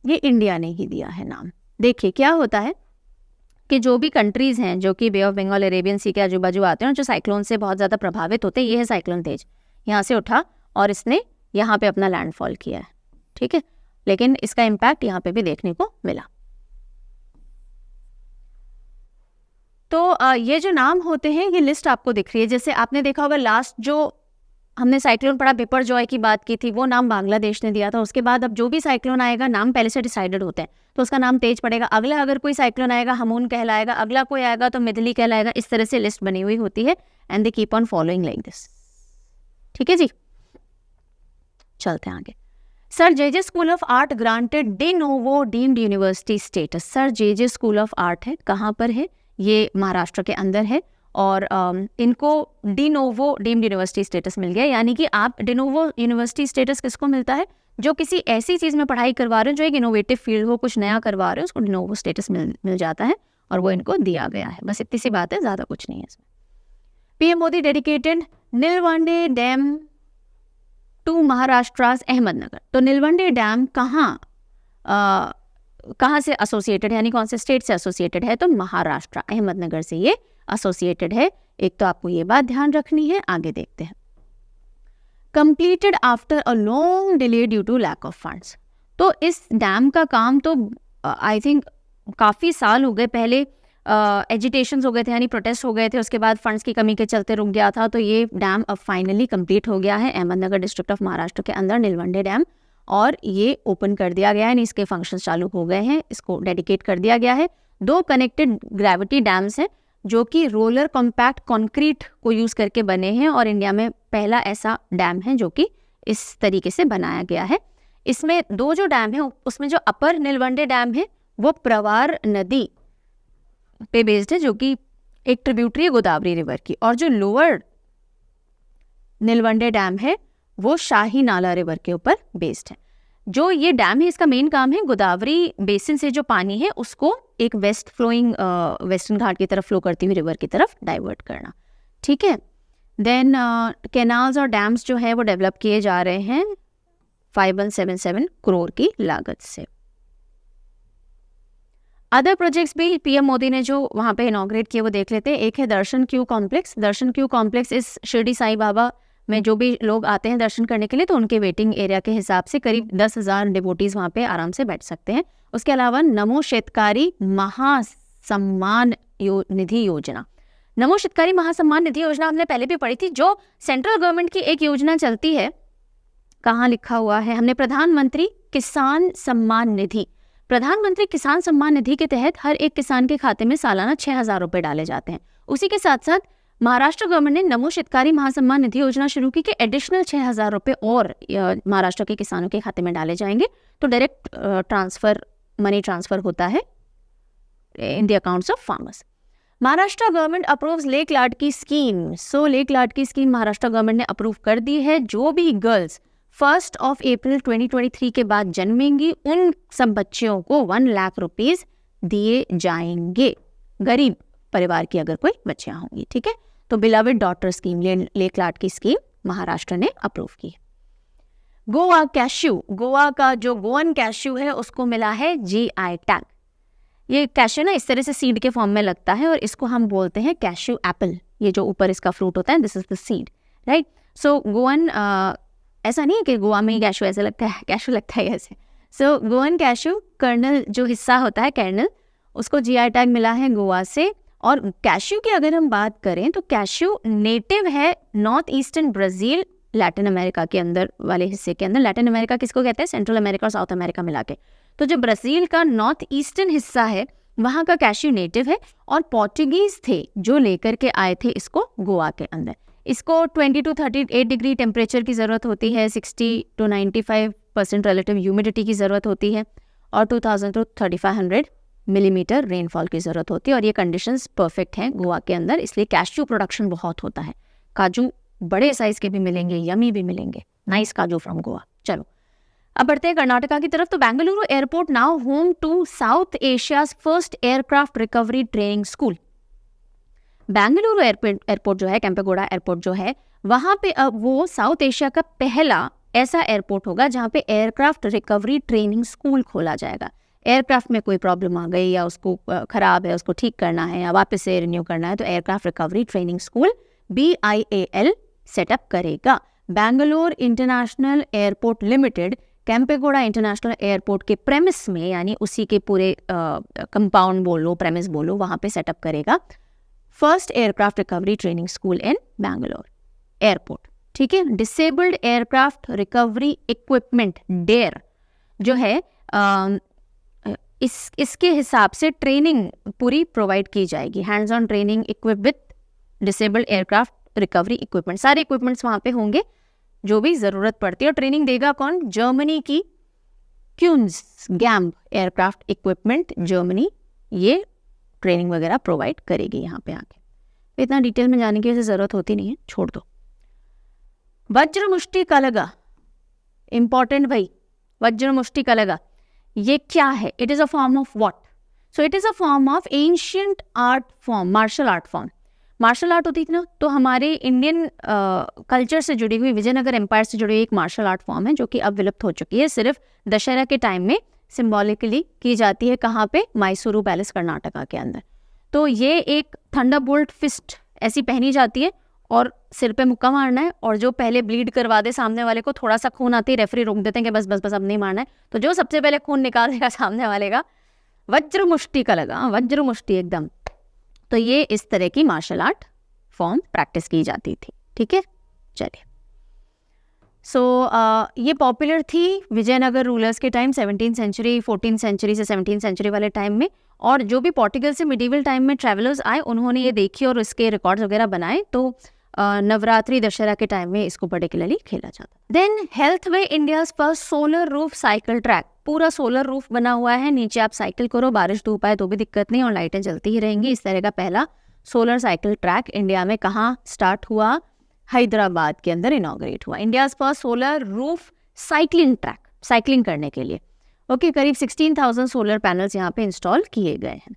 ये इंडिया ने ही दिया है नाम। देखिए क्या होता है कि जो भी कंट्रीज हैं जो कि बे ऑफ बंगाल, अरेबियन सी के आजू बाजू आते हैं, जो साइक्लोन से बहुत ज़्यादा प्रभावित होते हैं, ये है साइक्लोन तेज, यहाँ से उठा और इसने यहाँ पे अपना लैंडफॉल किया है, ठीक है, लेकिन इसका इम्पैक्ट यहाँ पे भी देखने को मिला। तो ये जो नाम होते हैं, ये लिस्ट आपको दिख रही है। जैसे आपने देखा होगा लास्ट जो हमने साइक्लोन पढ़ा, बिपरजॉय की बात की थी, वो नाम बांग्लादेश ने दिया था। उसके बाद अब जो भी साइक्लोन आएगा, नाम पहले से डिसाइडेड होते हैं, तो उसका नाम तेज पड़ेगा। अगला अगर कोई साइक्लोन आएगा, हमून कहलाएगा, अगला कोई आएगा तो मिदली कहलाएगा। इस तरह से लिस्ट बनी हुई होती है and they keep on following like this. ठीक है जी, चलते हैं आगे। Sir JJ school of art granted de novo deemed university status. Sir JJ school of art है, कहाँ पर है? ये महाराष्ट्र के अंदर है और इनको de novo deemed university status मिल गया। यानी कि आप de novo यूनिवर्सिटी स्टेटस किसको मिलता है? जो किसी ऐसी चीज़ में पढ़ाई करवा रहे हो जो एक इनोवेटिव फील्ड हो, कुछ नया करवा रहे हो, उसको de novo स्टेटस मिल जाता है और वो इनको दिया गया है। बस इतनी सी बात है, ज़्यादा कुछ नहीं है इसमें। PM Modi dedicated Nilwande dam to Maharashtra's Ahmednagar. तो नीलवंडे डैम कहाँ से एसोसिएटेड है, यानी कौन से स्टेट से एसोसिएटेड है? तो महाराष्ट्र, अहमदनगर से ये एसोसिएटेड है। एक तो आपको ये बात ध्यान रखनी है। आगे देखते हैं। Completed after a long delay due to lack of funds. तो इस डैम का काम तो आई थिंक काफ़ी साल हो गए, पहले एजिटेशंस हो गए थे, यानी प्रोटेस्ट हो गए थे, उसके बाद फंड्स की कमी के चलते रुक गया था। तो ये डैम अब फाइनली कंप्लीट हो गया है अहमदनगर डिस्ट्रिक्ट ऑफ महाराष्ट्र के अंदर, नीलवंडे डैम, और ये ओपन कर दिया गया है, यानी इसके फंक्शंस चालू हो गए हैं, इसको डेडिकेट कर दिया गया है। 2 कनेक्टेड ग्रेविटी डैम्स हैं जो कि रोलर कॉम्पैक्ट कंक्रीट को यूज़ करके बने हैं और इंडिया में पहला ऐसा डैम है जो कि इस तरीके से बनाया गया है। इसमें 2 जो डैम है, उसमें जो अपर नीलवंडे डैम है वो प्रवार नदी पे बेस्ड है, जो कि एक ट्रिब्यूटरी है गोदावरी रिवर की, और जो लोअर नीलवंडे डैम है वो शाही नाला रिवर के ऊपर बेस्ड है। जो ये डैम है, इसका मेन काम है गोदावरी बेसिन से जो पानी है उसको एक वेस्टर्न घाट की तरफ फ्लो करती हुई रिवर की तरफ डाइवर्ट करना। ठीक है, देन कैनाल्स और डैम्स जो है वो डेवलप किए जा रहे हैं 5177 करोड़ की लागत से। अदर प्रोजेक्ट्स भी PM मोदी ने जो वहाँ पे इनॉग्रेट किए वो देख लेते हैं। एक है दर्शन क्यू कॉम्प्लेक्स। दर्शन क्यू कॉम्प्लेक्स इस शिरडी साईं बाबा में जो भी लोग आते हैं दर्शन करने के लिए, तो उनके वेटिंग एरिया के हिसाब से करीब 10,000 डिवोटीज वहाँ पे आराम से बैठ सकते हैं। उसके अलावा नमो शेतकारी महासम्मान निधि योजना। नमो शेतकारी महासम्मान निधि योजना हमने पहले भी पढ़ी थी, जो सेंट्रल गवर्नमेंट की एक योजना चलती है। कहाँ लिखा हुआ है हमने? प्रधानमंत्री किसान सम्मान निधि। प्रधानमंत्री किसान सम्मान निधि के तहत हर एक किसान के खाते में सालाना 6,000 रुपये डाले जाते हैं। उसी के साथ साथ महाराष्ट्र गवर्नमेंट ने नमो शेतकारी महासम्मान निधि योजना शुरू की कि एडिशनल 6,000 रुपये और महाराष्ट्र के किसानों के खाते में डाले जाएंगे। तो डायरेक्ट मनी ट्रांसफर होता है in the accounts of farmers. Maharashtra government approves lake Ladki scheme. So lake Ladki scheme Maharashtra government ने अप्रूव कर दी है। जो भी गर्ल्स 1 अप्रैल 2023 के बाद जन्मेंगी, उन सब बच्चियों को 1 लाख रुपीस दिए जाएंगे। गरीब परिवार की अगर कोई बच्चियां होंगी, ठीक है। तो बिलवेड डॉटर स्कीम, लेक लाड की स्कीम महाराष्ट्र ने अप्रूव की। गोवा कैश्यू, गोवा का जो गोवन कैश्यू है उसको मिला है GI टैग। ये कैश्यू ना इस तरह से सीड के फॉर्म में लगता है और इसको हम बोलते हैं कैश्यू एप्पल। ये जो ऊपर इसका फ्रूट होता है, this is the seed, right. So गोवन, ऐसा नहीं है कि गोवा में ही कैश्यू ऐसे लगता है, कैश्यू लगता है ऐसे। सो गोवन कैश्यू कर्नल जो हिस्सा होता है, कर्नल, उसको GI टैग मिला है गोवा से। और कैश्यू की अगर हम बात करें तो कैश्यू नेटिव है north eastern Brazil, Latin America के अंदर वाले हिस्से के अंदर। लैटिन अमेरिका किसको कहते हैं? सेंट्रल अमेरिका और साउथ अमेरिका मिला के। तो जो ब्राज़ील का नॉर्थ ईस्टर्न हिस्सा है वहाँ का कैश्यू नेटिव है और पोर्चुगीज थे जो लेकर के आए थे इसको गोवा के अंदर। इसको 20 to 38 डिग्री टेम्परेचर की ज़रूरत होती है, 60 to 95% रिलेटिव ह्यूमिडिटी की ज़रूरत होती है और 2000 to 3500 मिलीमीटर रेनफॉल की ज़रूरत होती है। और ये कंडीशंस परफेक्ट हैं गोवा के अंदर, इसलिए कैश्यू प्रोडक्शन बहुत होता है। काजू बड़े साइज़ के भी मिलेंगे, यमी भी मिलेंगे, नाइस काजू फ्रॉम गोवा। चलो अब बढ़ते हैं कर्नाटका की तरफ। तो Bengaluru airport now home to South Asia's first aircraft recovery training school. Bengaluru airport जो है, केंपेगौड़ा एयरपोर्ट जो है, वहाँ पे अब वो साउथ एशिया का पहला ऐसा एयरपोर्ट होगा जहाँ पे एयरक्राफ्ट रिकवरी ट्रेनिंग स्कूल खोला जाएगा। एयरक्राफ्ट में कोई प्रॉब्लम आ गई या उसको ख़राब है, उसको ठीक करना है या वापस से रिन्यू करना है, तो aircraft recovery training school BIAL setup करेगा। Bangalore international airport limited Kempegowda international airport के प्रेमिस में, यानी उसी के पूरे कंपाउंड बोलो, प्रेमिस बोलो, वहाँ पे सेटअप करेगा first aircraft recovery training school in Bangalore airport, ठीक है। Disabled aircraft recovery equipment there जो है इसके हिसाब से ट्रेनिंग पूरी प्रोवाइड की जाएगी। Hands on training equip with disabled aircraft recovery equipment, सारे इक्विपमेंट्स वहाँ पे होंगे जो भी ज़रूरत पड़ती है। और ट्रेनिंग देगा कौन? जर्मनी की क्यून्सगैम्ब एयरक्राफ्ट इक्विपमेंट, जर्मनी ये ट्रेनिंग वगैरह प्रोवाइड करेगी यहाँ पे आके। तो इतना डिटेल में जाने की वैसे ज़रूरत होती नहीं है, छोड़ दो। वज्र मुष्टि कलगा, इंपॉर्टेंट भाई, वज्र मुष्टि कलगा ये क्या है? It is a form of what? So it is a form of ancient art form, martial art form. Martial art होती थी ना, तो हमारे इंडियन कल्चर से जुड़ी हुई, विजयनगर एम्पायर से जुड़ी हुई एक मार्शल आर्ट फॉर्म है जो कि अब विलुप्त हो चुकी है। सिर्फ दशहरा के टाइम में सिम्बॉलिकली की जाती है। कहाँ पे? मैसूरू पैलेस कर्नाटका के अंदर। तो ये एक थंडरबोल्ट फिस्ट ऐसी पहनी जाती है और सिर पे मुक्का मारना है, और जो पहले ब्लीड करवा दे सामने वाले को, थोड़ा सा खून आते ही रेफरी रोक देते हैं कि बस बस बस अब नहीं मारना है। तो जो सबसे पहले खून निकाल देगा सामने वाले का, वज्र मुष्टि का लगा, वज्र मुष्टि एकदम। तो ये इस तरह की मार्शल आर्ट फॉर्म प्रैक्टिस की जाती थी, ठीक है। चलिए, सो ये पॉपुलर थी विजयनगर रूलर्स के time, 17th century, 14th century से 17th सेंचुरी वाले टाइम में। और जो भी पोर्टुगल से मिडीवल टाइम में ट्रैवलर्स आए, उन्होंने ये देखी और इसके रिकॉर्ड्स वगैरह बनाए। तो नवरात्रि, दशहरा के टाइम में इसको पर्टिकुलरली खेला जाता। Then Healthway India's first solar roof cycle track, पूरा सोलर रूफ बना हुआ है, नीचे आप साइकिल करो, बारिश धूप आए तो भी दिक्कत नहीं और लाइटें जलती ही रहेंगी। इस तरह का पहला सोलर साइकिल ट्रैक इंडिया में कहाँ स्टार्ट हुआ? हैदराबाद के अंदर इनॉग्रेट हुआ। India's first solar roof cycling track, cycling करने के लिए। ओके, करीब 16,000 सोलर पैनल्स यहाँ पे इंस्टॉल किए गए हैं।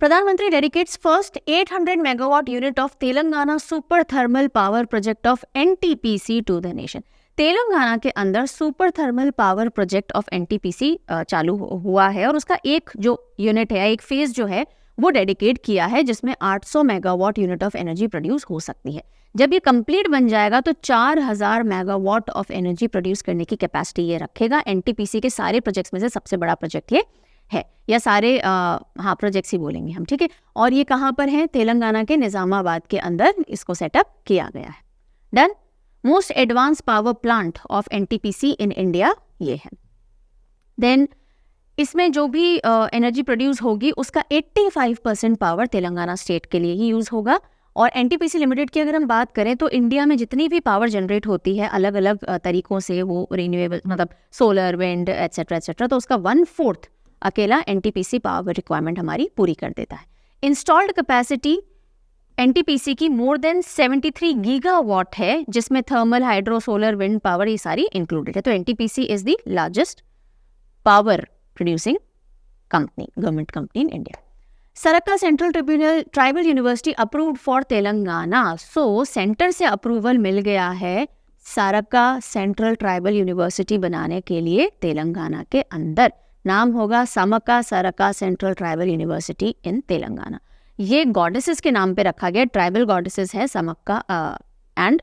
प्रधानमंत्री dedicates first 800 megawatt unit of Telangana super thermal power project of NTPC to the nation. Telangana के अंदर super thermal power project of NTPC चालू हुआ है और उसका एक जो यूनिट है, एक फेज जो है वो डेडिकेट किया है, जिसमें 800 megawatt unit of energy produce हो सकती है। जब ये कंप्लीट बन जाएगा तो 4000 मेगावाट ऑफ एनर्जी प्रोड्यूस करने की कैपेसिटी ये रखेगा। NTPC के सारे प्रोजेक्ट्स में से सबसे बड़ा प्रोजेक्ट ये है, या सारे प्रोजेक्ट्स ही बोलेंगे हम, ठीक है। और ये कहाँ पर है? तेलंगाना के निजामाबाद के अंदर इसको सेटअप किया गया है। Done. Most advance power plant of NTPC in India ये है। देन इसमें जो भी एनर्जी प्रोड्यूस होगी उसका 85% पावर तेलंगाना स्टेट के लिए ही यूज़ होगा। और NTPC लिमिटेड की अगर हम बात करें तो इंडिया में जितनी भी पावर जनरेट होती है अलग अलग तरीकों से, वो रिन्यूएबल, मतलब सोलर, विंड एट्सेट्रा एट्सेट्रा, तो उसका 1/4 अकेला NTPC पावर रिक्वायरमेंट हमारी पूरी कर देता है। इंस्टॉल्ड कैपेसिटी NTPC की मोर देन 73 गीगावाट है, जिसमें thermal, hydro, solar, wind power ये सारी इंक्लूडेड है। तो NTPC is the largest power producing company, government company in India. Sarakka central tribal university approved for Telangana. So centre से approval मिल गया है सरक्का सेंट्रल ट्राइबल यूनिवर्सिटी बनाने के लिए तेलंगाना के अंदर। नाम होगा Sammakka Sarakka central tribal university in Telangana. ये गॉडेसेस के नाम पे रखा गया, ट्राइबल गॉडेसेस है समक्का एंड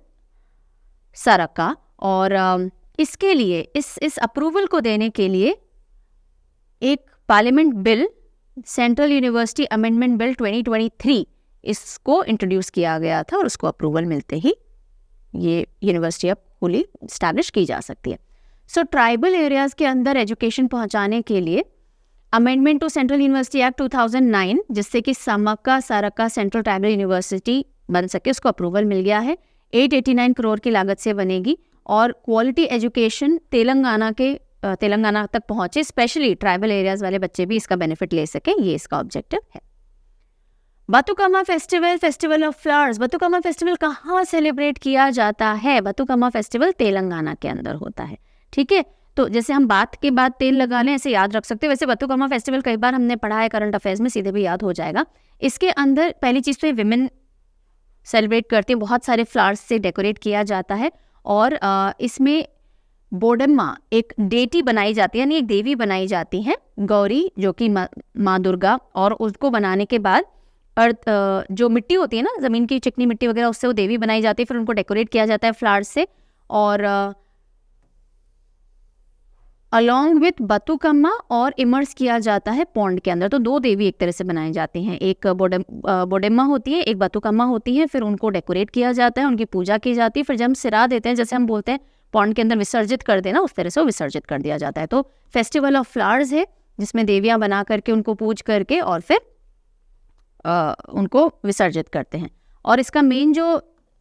सरक्का। और इसके लिए इस अप्रूवल को देने के लिए एक parliament bill, central university amendment bill 2023, इसको इंट्रोड्यूस किया गया था और उसको अप्रूवल मिलते ही ये यूनिवर्सिटी अब फुली स्टैब्लिश की जा सकती है। सो ट्राइबल एरियाज के अंदर एजुकेशन पहुंचाने के लिए amendment to central university act 2009, जिससे कि Sammakka Sarakka central tribal university बन सके, उसको अप्रूवल मिल गया है। 889 करोड़ की लागत से बनेगी और क्वालिटी एजुकेशन तेलंगाना तक पहुंचे, स्पेशली ट्राइबल एरियाज वाले बच्चे भी इसका बेनिफिट ले सकें, ये इसका ऑब्जेक्टिव है। Bathukamma festival of flowers. Bathukamma festival कहाँ सेलिब्रेट किया जाता है? बतुकम्मा फेस्टिवल तेलंगाना के अंदर होता है, ठीक है। तो जैसे हम बात के बाद तेल लगा लें, ऐसे याद रख सकते हैं। वैसे बतुकम्मा फेस्टिवल कई बार हमने पढ़ा है करंट अफेयर्स में, सीधे भी याद हो जाएगा। इसके अंदर पहली चीज़ तो विमेन सेलिब्रेट करती हैं, बहुत सारे फ्लावर्स से डेकोरेट किया जाता है और इसमें बोडम्मा एक डेटी बनाई जाती है, यानी एक देवी बनाई जाती है, गौरी, जो कि माँ दुर्गा। और उसको बनाने के बाद जो मिट्टी होती है ना, ज़मीन की चिकनी मिट्टी वगैरह, उससे वो देवी बनाई जाती है। फिर उनको डेकोरेट किया जाता है फ्लावर्स से और अलॉन्ग विथ बतुकम्मा और इमर्स किया जाता है पॉन्ड के अंदर। तो दो देवी एक तरह से बनाई जाती हैं, एक बोडेम्मा होती है, एक बतुकम्मा होती है। फिर उनको डेकोरेट किया जाता है, उनकी पूजा की जाती है। फिर जब हम सिरा देते हैं, जैसे हम बोलते हैं पॉन्ड के अंदर विसर्जित कर देना, उस तरह से वो विसर्जित कर दिया जाता है। तो फेस्टिवल ऑफ फ्लावर्स है, जिसमें देवियाँ बना करके उनको पूज करके और फिर उनको विसर्जित करते हैं। और इसका मेन जो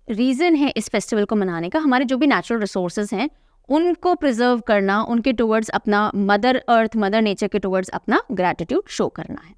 रीज़न है इस फेस्टिवल को मनाने का, हमारे जो भी नेचुरल रिसोर्सेज हैं उनको प्रिजर्व करना, उनके टुवर्ड्स अपना मदर अर्थ, मदर नेचर के टुवर्ड्स अपना ग्रैटिट्यूड शो करना है।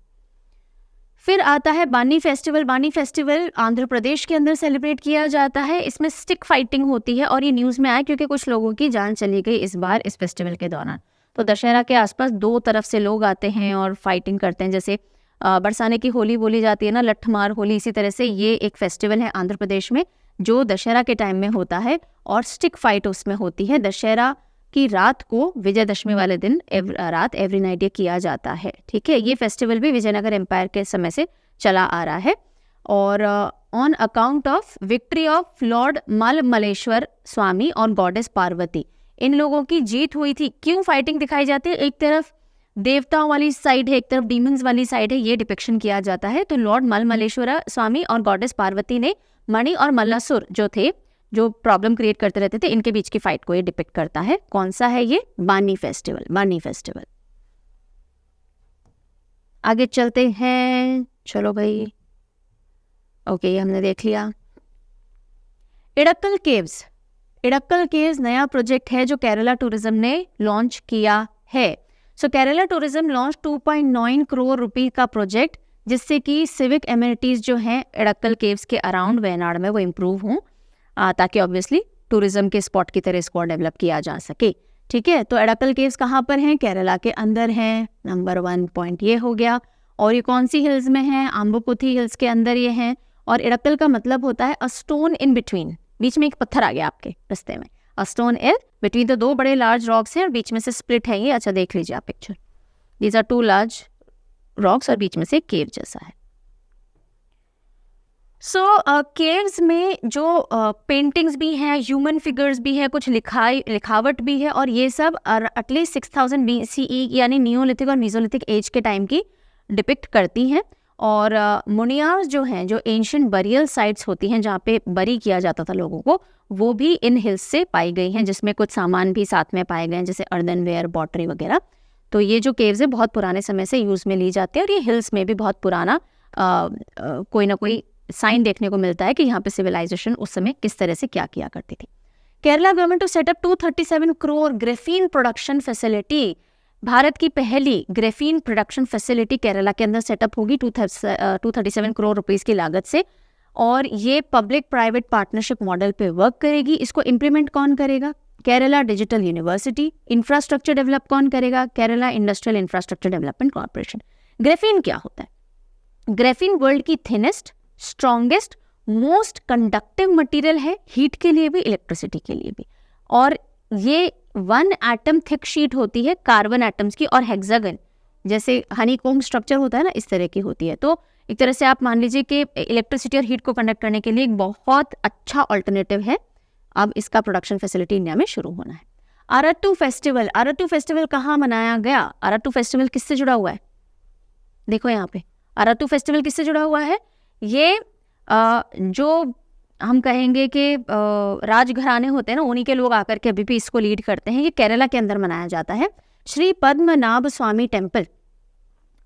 फिर आता है बानी फेस्टिवल। बानी फेस्टिवल आंध्र प्रदेश के अंदर सेलिब्रेट किया जाता है। इसमें स्टिक फाइटिंग होती है और ये न्यूज़ में आया क्योंकि कुछ लोगों की जान चली गई इस बार इस फेस्टिवल के दौरान। तो दशहरा के आसपास दो तरफ से लोग आते हैं और फाइटिंग करते हैं। जैसे बरसाने की होली बोली जाती है ना, लठमार होली, इसी तरह से ये एक फेस्टिवल है आंध्र प्रदेश में जो दशहरा के टाइम में होता है और स्टिक फाइट उसमें होती है। दशहरा की रात को, विजयदशमी वाले दिन रात एवरी नाइट ये किया जाता है, ठीक है। ये फेस्टिवल भी विजयनगर एम्पायर के समय से चला आ रहा है। और on account of victory of Lord Malmaleshwar Swami और गॉडेस पार्वती, इन लोगों की जीत हुई थी। क्यों फाइटिंग दिखाई जाती है? एक तरफ देवताओं वाली साइड है, एक तरफ डीमंस वाली साइड है, ये डिपिक्शन किया जाता है। तो लॉर्ड मलमलेश्वर स्वामी और गॉडेस पार्वती ने मणि और मल्लासुर जो थे, जो प्रॉब्लम क्रिएट करते रहते थे, इनके बीच की फाइट को ये डिपिक्ट करता है। कौन सा है ये? बानी फेस्टिवल। बानी फेस्टिवल। आगे चलते हैं, चलो भाई। ओके, ये हमने देख लिया। इडक्कल केव्स। इडक्कल केव्स नया प्रोजेक्ट है जो केरला टूरिज्म ने लॉन्च किया है। सो केरला टूरिज्म लॉन्च 2.9 करोड़ रुपए का प्रोजेक्ट, जिससे कि सिविक एमिनिटीज़ जो हैं इडक्कल केव्स के अराउंड वयनाड में वो इम्प्रूव हों, ताकि ऑब्वियसली टूरिज्म के स्पॉट की तरह इसको डेवलप किया जा सके, ठीक है। तो इडक्कल केव्स कहाँ पर हैं? केरला के अंदर हैं। नंबर 1 पॉइंट ये हो गया। और ये कौन सी हिल्स में हैं? आम्बुपुथी हिल्स के अंदर ये हैं। और इडक्कल का मतलब होता है अ स्टोन इन बिटवीन, बीच में एक पत्थर आ गया आपके रास्ते में। अ स्टोन इन बिटवीन, तो दो बड़े लार्ज रॉक्स हैं और बीच में से स्प्लिट है ये। अच्छा, देख लीजिए आप picture, these are 2 large rocks और बीच में से केव जैसा है। सो केव्स में जो पेंटिंग्स भी हैं, ह्यूमन फिगर्स भी हैं, कुछ लिखावट भी है, और ये सब एटलीस्ट 6000 BCE यानी नियोलिथिक और मीजोलिथिक एज के टाइम की डिपिक्ट करती हैं। और मुनियार्स जो हैं, जो एंशिएंट बरियल साइट्स होती हैं जहाँ पे बरी किया जाता था लोगों को, वो भी इन हिल्स से पाई गई हैं, जिसमें कुछ सामान भी साथ में पाए गए हैं, जैसे अर्दनवेयर, पॉटरी वगैरह। तो ये जो केव्स है बहुत पुराने समय से यूज़ में ली जाती है और ये हिल्स में भी बहुत पुराना कोई ना कोई साइन देखने को मिलता है कि यहाँ पे सिविलाइजेशन उस समय किस तरह से क्या किया करती थी। Kerala government to setup 237 crore graphene production facility. Bharat की पहली ग्रेफीन प्रोडक्शन फैसिलिटी केरला के अंदर सेटअप होगी 237 करोड़ रुपीस की लागत से, और ये पब्लिक प्राइवेट पार्टनरशिप मॉडल पे वर्क करेगी। इसको इम्प्लीमेंट कौन करेगा? Kerala digital university. Infrastructure develop कौन करेगा? Kerala industrial infrastructure development corporation. Graphene क्या होता है? ग्रेफीन वर्ल्ड की thinnest, strongest, most conductive material है, हीट के लिए भी, इलेक्ट्रिसिटी के लिए भी। और ये 1 एटम थिक शीट होती है कार्बन एटम्स की, और हेक्सागन जैसे हनीकॉम्ब स्ट्रक्चर होता है ना, इस तरह की होती है। तो एक तरह से आप मान लीजिए कि इलेक्ट्रिसिटी और हीट को कंडक्ट करने के लिए एक बहुत अच्छा ऑल्टरनेटिव है। अब इसका प्रोडक्शन फैसिलिटी इंडिया में शुरू होना है। अराटू फेस्टिवल, अराटू फेस्टिवल कहाँ मनाया गया? अराटू फेस्टिवल किससे जुड़ा हुआ है? देखो यहाँ पे अराटू फेस्टिवल किससे जुड़ा हुआ है? ये जो हम कहेंगे कि राजघराने होते हैं ना, उन्हीं के लोग आकर के अभी भी इसको लीड करते हैं। ये केरला के अंदर मनाया जाता है। श्री पद्मनाभ स्वामी टेम्पल,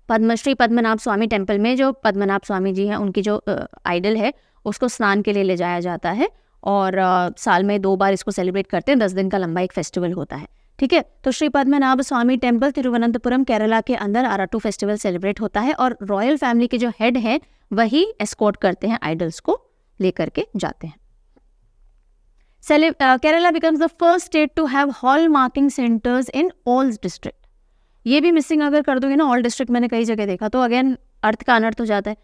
पद्मश्री पद्मनाभ स्वामी टेम्पल में जो पद्मनाभ स्वामी जी हैं, उनकी जो आइडल है, उसको स्नान के लिए ले जाया जाता है, और साल में 2 बार इसको सेलिब्रेट करते हैं। 10 दिन का लंबा एक फेस्टिवल होता है, ठीक है। तो श्री पद्मनाभ स्वामी टेम्पल तिरुवनंतपुरम केरला के अंदर अराटू फेस्टिवल सेलिब्रेट होता है, और रॉयल फैमिली के जो हेड हैं वही एस्कॉर्ट करते हैं, आइडल्स को लेकर के जाते हैं। Kerala becomes the first state to have hall marking centres in all district. ये भी मिसिंग अगर कर दोगे ना, ऑल डिस्ट्रिक्ट मैंने कई जगह देखा, तो अगेन अर्थ का अनर्थ हो जाता है।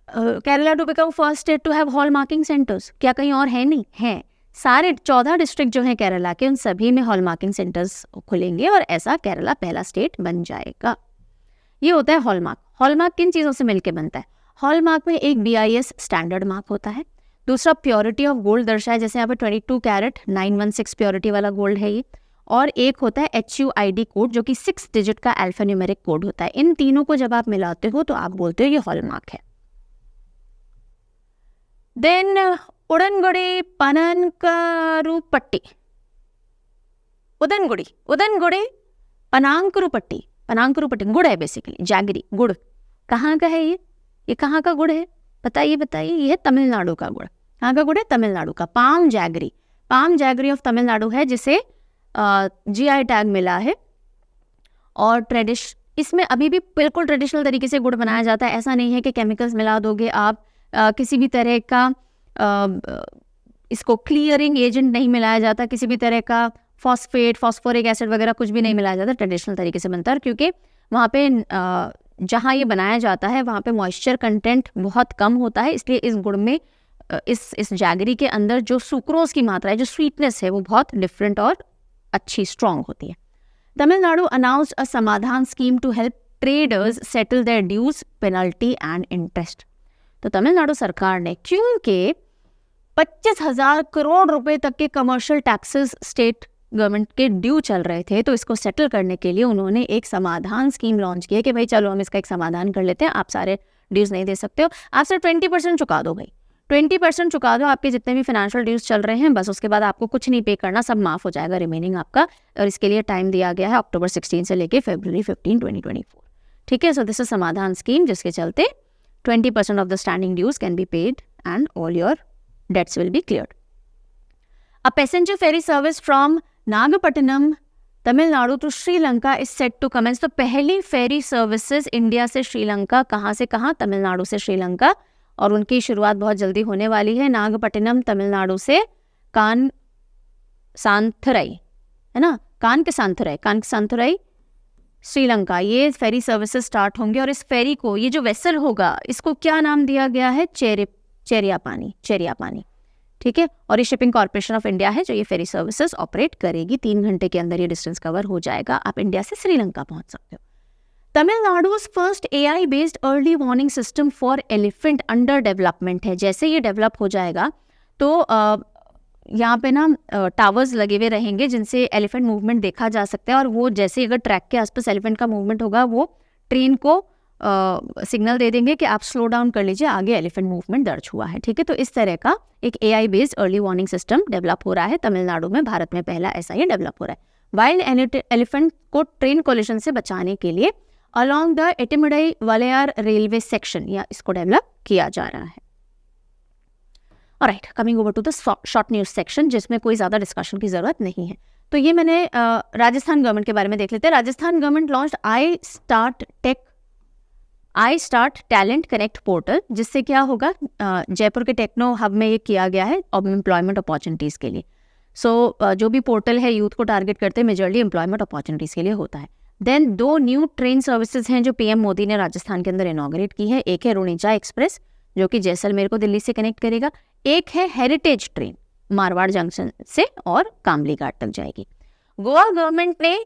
Kerala to become first state to have hall marking centres, क्या कहीं और है? नहीं है। सारे 14 डिस्ट्रिक्ट जो हैं केरला के, उन सभी में हॉल मार्किंग सेंटर्स खुलेंगे, और ऐसा केरला पहला स्टेट बन जाएगा। ये होता है हॉलमार्क। हॉलमार्क किन चीज़ों से मिलकर बनता है? हॉलमार्क में एक BIS स्टैंडर्ड मार्क होता है, दूसरा प्योरिटी ऑफ गोल्ड दर्शाए, जैसे यहाँ पे 22 कैरेट 916 प्योरिटी वाला गोल्ड है ये, और एक होता है HUID कोड, जो कि 6 डिजिट का अल्फा न्यूमेरिक कोड होता है। इन तीनों को जब आप मिलाते हो तो आप बोलते हो ये हॉलमार्क है। देन उड़नगुड़ी पनांकरुपट्टी, उदनगुड़ी पनांकरुपट्टी, पनांकरुपट्टी गुड़ है बेसिकली, जैगरी गुड़। कहाँ का है ये कहाँ का गुड़ है? बताइए। ये है तमिलनाडु का गुड़। कहाँ का गुड़ है? तमिलनाडु का। पाम जैगरी ऑफ तमिलनाडु है, जिसे GI टैग मिला है। और इसमें अभी भी बिल्कुल ट्रेडिशनल तरीके से गुड़ बनाया जाता है। ऐसा नहीं है कि केमिकल्स मिला दोगे आप, किसी भी तरह का इसको क्लियरिंग एजेंट नहीं मिलाया जाता, किसी भी तरह का फॉस्फोरिक एसिड वगैरह कुछ भी नहीं मिलाया जाता। ट्रेडिशनल तरीके से बनता है, क्योंकि वहाँ पे जहाँ ये बनाया जाता है वहाँ पे मॉइस्चर कंटेंट बहुत कम होता है, इसलिए इस गुड़ में इस जैगरी के अंदर जो सुक्रोज की मात्रा है, जो स्वीटनेस है, वो बहुत डिफरेंट और अच्छी स्ट्रॉन्ग होती है। Tamil Nadu announced a Samadhan scheme to help traders settle their dues, penalty and interest. तो तमिलनाडु सरकार ने, क्योंकि 25,000 करोड़ रुपए तक के कमर्शियल टैक्सेस स्टेट गवर्नमेंट के ड्यू चल रहे थे, तो इसको सेटल करने के लिए उन्होंने एक समाधान स्कीम लॉन्च की है कि भाई चलो हम इसका एक समाधान कर लेते हैं। आप सारे ड्यूज नहीं दे सकते हो, आप सिर्फ 20% चुका दो भाई, 20% चुका दो आपके जितने भी फाइनेंशियल ड्यूज चल रहे हैं, बस उसके बाद आपको कुछ नहीं पे करना, सब माफ हो जाएगा रिमेनिंग आपका। और इसके लिए टाइम दिया गया है अक्टूबर 16 से लेके फरवरी 15, 2024। ठीक है, so this is Samadhan scheme, जिसके चलते 20% off the standing dues can be paid and all your debts will be cleared. A passenger ferry service from Nagapattinam Tamil Nadu to Sri Lanka is set to commence. तो पहली फेरी सर्विसेज इंडिया से श्रीलंका, कहाँ से कहाँ? तमिलनाडु से श्रीलंका, और उनकी शुरुआत बहुत जल्दी होने वाली है। नागपट्टिनम तमिलनाडु से कानसांथुरई, है ना, कानसांथुरई श्रीलंका, ये फेरी सर्विसेज स्टार्ट होंगे। और इस फेरी को, ये जो वेसल होगा, इसको क्या नाम दिया गया है? चेरियापानी। ठीक है, और ये शिपिंग कॉर्पोरेशन ऑफ इंडिया है जो ये फेरी सर्विसेज ऑपरेट करेगी। 3 घंटे के अंदर ये डिस्टेंस कवर हो जाएगा, आप इंडिया से श्रीलंका पहुंच सकते हो। Tamil Nadu's first AI based early warning system for elephant under development है। जैसे ये डेवलप हो जाएगा तो यहाँ पे ना टावर्स लगे हुए रहेंगे जिनसे एलिफेंट मूवमेंट देखा जा सकता है, और वो जैसे अगर ट्रैक के आसपास एलिफेंट का मूवमेंट होगा, वो ट्रेन को सिग्नल दे देंगे कि आप स्लो डाउन कर लीजिए, आगे एलिफेंट मूवमेंट दर्ज हुआ है। ठीक है, तो इस तरह का एक AI based early warning system develop हो रहा है तमिलनाडु में। भारत में पहला ऐसा ही डेवलप हो रहा है। वाइल्ड एलिफेंट को ट्रेन कोलिजन से बचाने के लिए along the Ettimadai Walayar railway section, या इसको डेवलप किया जा रहा है। Alright, coming over to the short news section, जिसमें कोई ज़्यादा डिस्कशन की ज़रूरत नहीं है। तो ये मैंने राजस्थान गवर्नमेंट के बारे में देख लेते हैं। Rajasthan government launched I start talent connect portal, जिससे क्या होगा, जयपुर के टेक्नो हब में ये किया गया है एम्प्लॉयमेंट अपॉर्चुनिटीज़ के लिए। सो जो भी पोर्टल है यूथ को टारगेट करते हैं, मेजरली एम्प्लॉयमेंट अपॉर्चुनिटीज़ के लिए होता है। देन 2 न्यू ट्रेन सर्विसेज हैं जो पीएम मोदी ने राजस्थान के अंदर इनॉग्रेट की है। एक है रुणीचा एक्सप्रेस जो कि जैसलमेर को दिल्ली से कनेक्ट करेगा, एक है हेरिटेज ट्रेन मारवाड़ जंक्शन से और कामली घाट तक जाएगी। गोवा गवर्नमेंट ने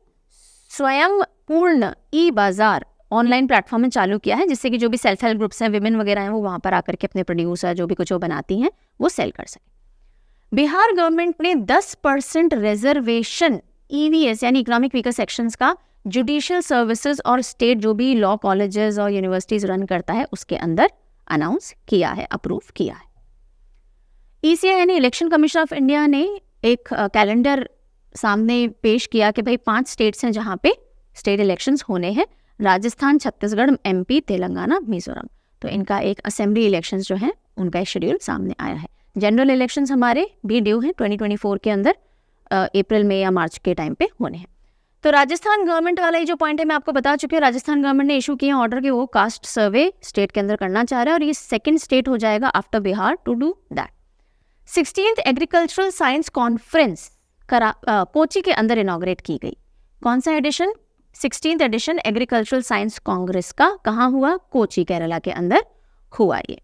स्वयं पूर्ण ई बाजार ऑनलाइन प्लेटफॉर्म में चालू किया है, जिससे कि जो भी सेल्फ हेल्प ग्रुप्स हैं, विमेन वगैरह हैं, वो वहां पर आकर के अपने प्रोड्यूसर जो भी कुछ वो बनाती हैं वो सेल कर सके। बिहार गवर्नमेंट ने 10% रिजर्वेशन ईवीएस यानी इकोनॉमिक वीकर सेक्शंस का जुडिशियल सर्विसेज और स्टेट जो भी लॉ कॉलेजेस और यूनिवर्सिटीज रन करता है उसके अंदर अनाउंस किया है, अप्रूव किया है। ईसीआई यानी इलेक्शन कमीशन ऑफ इंडिया ने एक कैलेंडर सामने पेश किया कि भाई 5 स्टेट्स हैं जहां पे स्टेट इलेक्शंस होने हैं, राजस्थान, छत्तीसगढ़, एमपी, तेलंगाना, मिजोरम। तो इनका एक असेंबली इलेक्शंस जो हैं उनका एक शेड्यूल सामने आया है। जनरल इलेक्शंस हमारे भी ड्यू हैं 2024 के अंदर, अप्रैल में या मार्च के टाइम पे होने हैं। तो राजस्थान गवर्नमेंट वाला ये जो पॉइंट है मैं आपको बता चुकी हूँ, राजस्थान गवर्नमेंट ने इशू किए ऑर्डर कि वो कास्ट सर्वे स्टेट के अंदर करना चाह रहा है और ये सेकंड स्टेट हो जाएगा after Bihar to do that. 16th agricultural science conference Kochi के अंदर इनॉग्रेट की गई। कौन सा edition? 16th edition agricultural science congress का कहाँ हुआ? कोची, केरला के अंदर हुआ ये।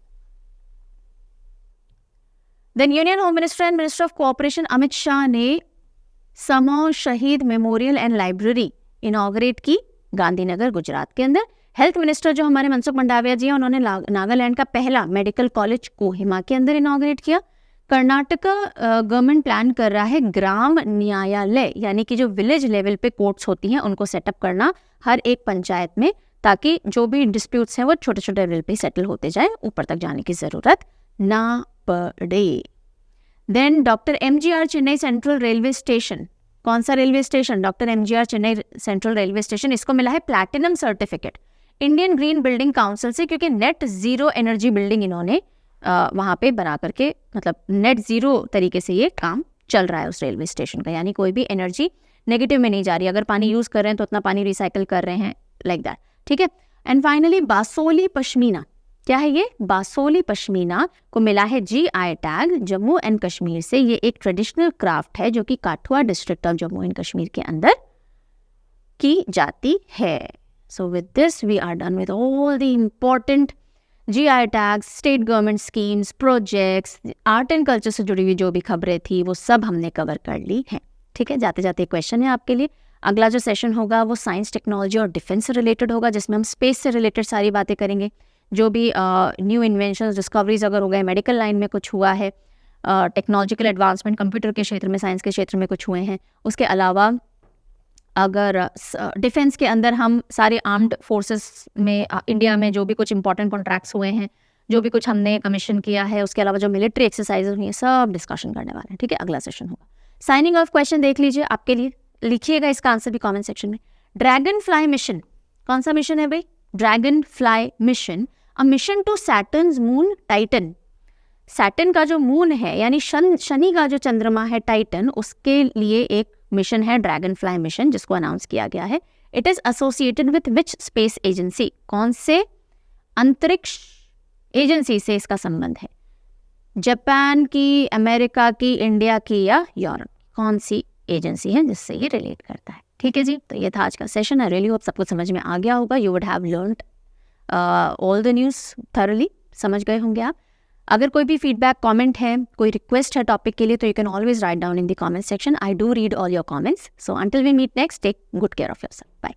Then union home minister and minister of cooperation Amit Shah ने समो शहीद मेमोरियल एंड लाइब्रेरी इनॉग्रेट की गांधीनगर, गुजरात के अंदर। हेल्थ मिनिस्टर जो हमारे मनसुख मंडाविया जी हैं, उन्होंने नागालैंड का पहला मेडिकल कॉलेज कोहिमा के अंदर इनॉग्रेट किया। कर्नाटका गवर्नमेंट प्लान कर रहा है ग्राम न्यायालय यानी कि जो विलेज लेवल पे कोर्ट्स होती हैं उनको सेटअप करना हर एक पंचायत में, ताकि जो भी डिस्प्यूट्स हैं वो छोटे छोटे लेवल पे सेटल होते जाए, ऊपर तक जाने की ज़रूरत ना पड़े। Then doctor MGR Chennai central railway station, कौन सा railway station? Doctor MGR Chennai central railway station, इसको मिला है platinum certificate Indian green building council से, क्योंकि नेट जीरो एनर्जी बिल्डिंग इन्होंने वहाँ पे बना करके, मतलब नेट जीरो तरीके से ये काम चल रहा है उस रेलवे स्टेशन का, यानी कोई भी एनर्जी नेगेटिव में नहीं जा रही। अगर पानी यूज़ कर रहे हैं तो उतना पानी रिसाइकिल कर रहे हैं, लाइक दैट, ठीक है। एंड फाइनली बासोली पश्मीना, क्या है ये? बासोली पश्मीना को मिला है GI tag Jammu and Kashmir से। ये एक ट्रेडिशनल क्राफ्ट है जो कि Kathua district of Jammu and Kashmir के अंदर की जाती है। So with this we are done with all the important GI tags, state government schemes, projects, art and culture से जुड़ी हुई जो भी खबरें थी वो सब हमने कवर कर ली हैं, ठीक है। जाते जाते क्वेश्चन है आपके लिए, अगला जो सेशन होगा वो साइंस, टेक्नोलॉजी और डिफेंस से रिलेटेड होगा, जिसमें हम स्पेस से रिलेटेड सारी बातें करेंगे। जो भी न्यू इन्वेंशंस, डिस्कवरीज अगर हो गए, मेडिकल लाइन में कुछ हुआ है, टेक्नोलॉजिकल एडवांसमेंट कंप्यूटर के क्षेत्र में, साइंस के क्षेत्र में कुछ हुए हैं, उसके अलावा अगर डिफेंस के अंदर हम सारे आर्म्ड फोर्सेस में इंडिया में जो भी कुछ इंपॉर्टेंट कॉन्ट्रैक्ट्स हुए हैं, जो भी कुछ हमने कमीशन किया है, उसके अलावा जो मिलिट्री एक्सरसाइजेज हुई हैं, सब डिस्कशन करने वाले हैं, ठीक है। अगला सेशन होगा। साइनिंग ऑफ क्वेश्चन देख लीजिए आपके लिए, लिखिएगा इसका आंसर भी कमेंट सेक्शन में। ड्रैगन फ्लाई मिशन, कौन सा मिशन है भाई? Dragonfly mission, a mission to Saturn's moon Titan. Saturn का जो मून है यानी शनि का जो चंद्रमा है टाइटन, उसके लिए एक मिशन है ड्रैगन फ्लाई मिशन, जिसको अनाउंस किया गया है। It is associated with which space agency? कौन से अंतरिक्ष एजेंसी से इसका संबंध है? जापान की, अमेरिका की, इंडिया की या यूरोप? कौन सी एजेंसी है जिससे ये रिलेट करता है? ठीक है जी, तो ये था आज का सेशन। आई रियली होप सबको समझ में आ गया होगा। You would have learned all the news thoroughly, समझ गए होंगे आप। अगर कोई भी फीडबैक, कमेंट है, कोई रिक्वेस्ट है टॉपिक के लिए, तो you can always write down in the comment section. I do read all your comments. So until we meet next, take good care of yourself. Bye.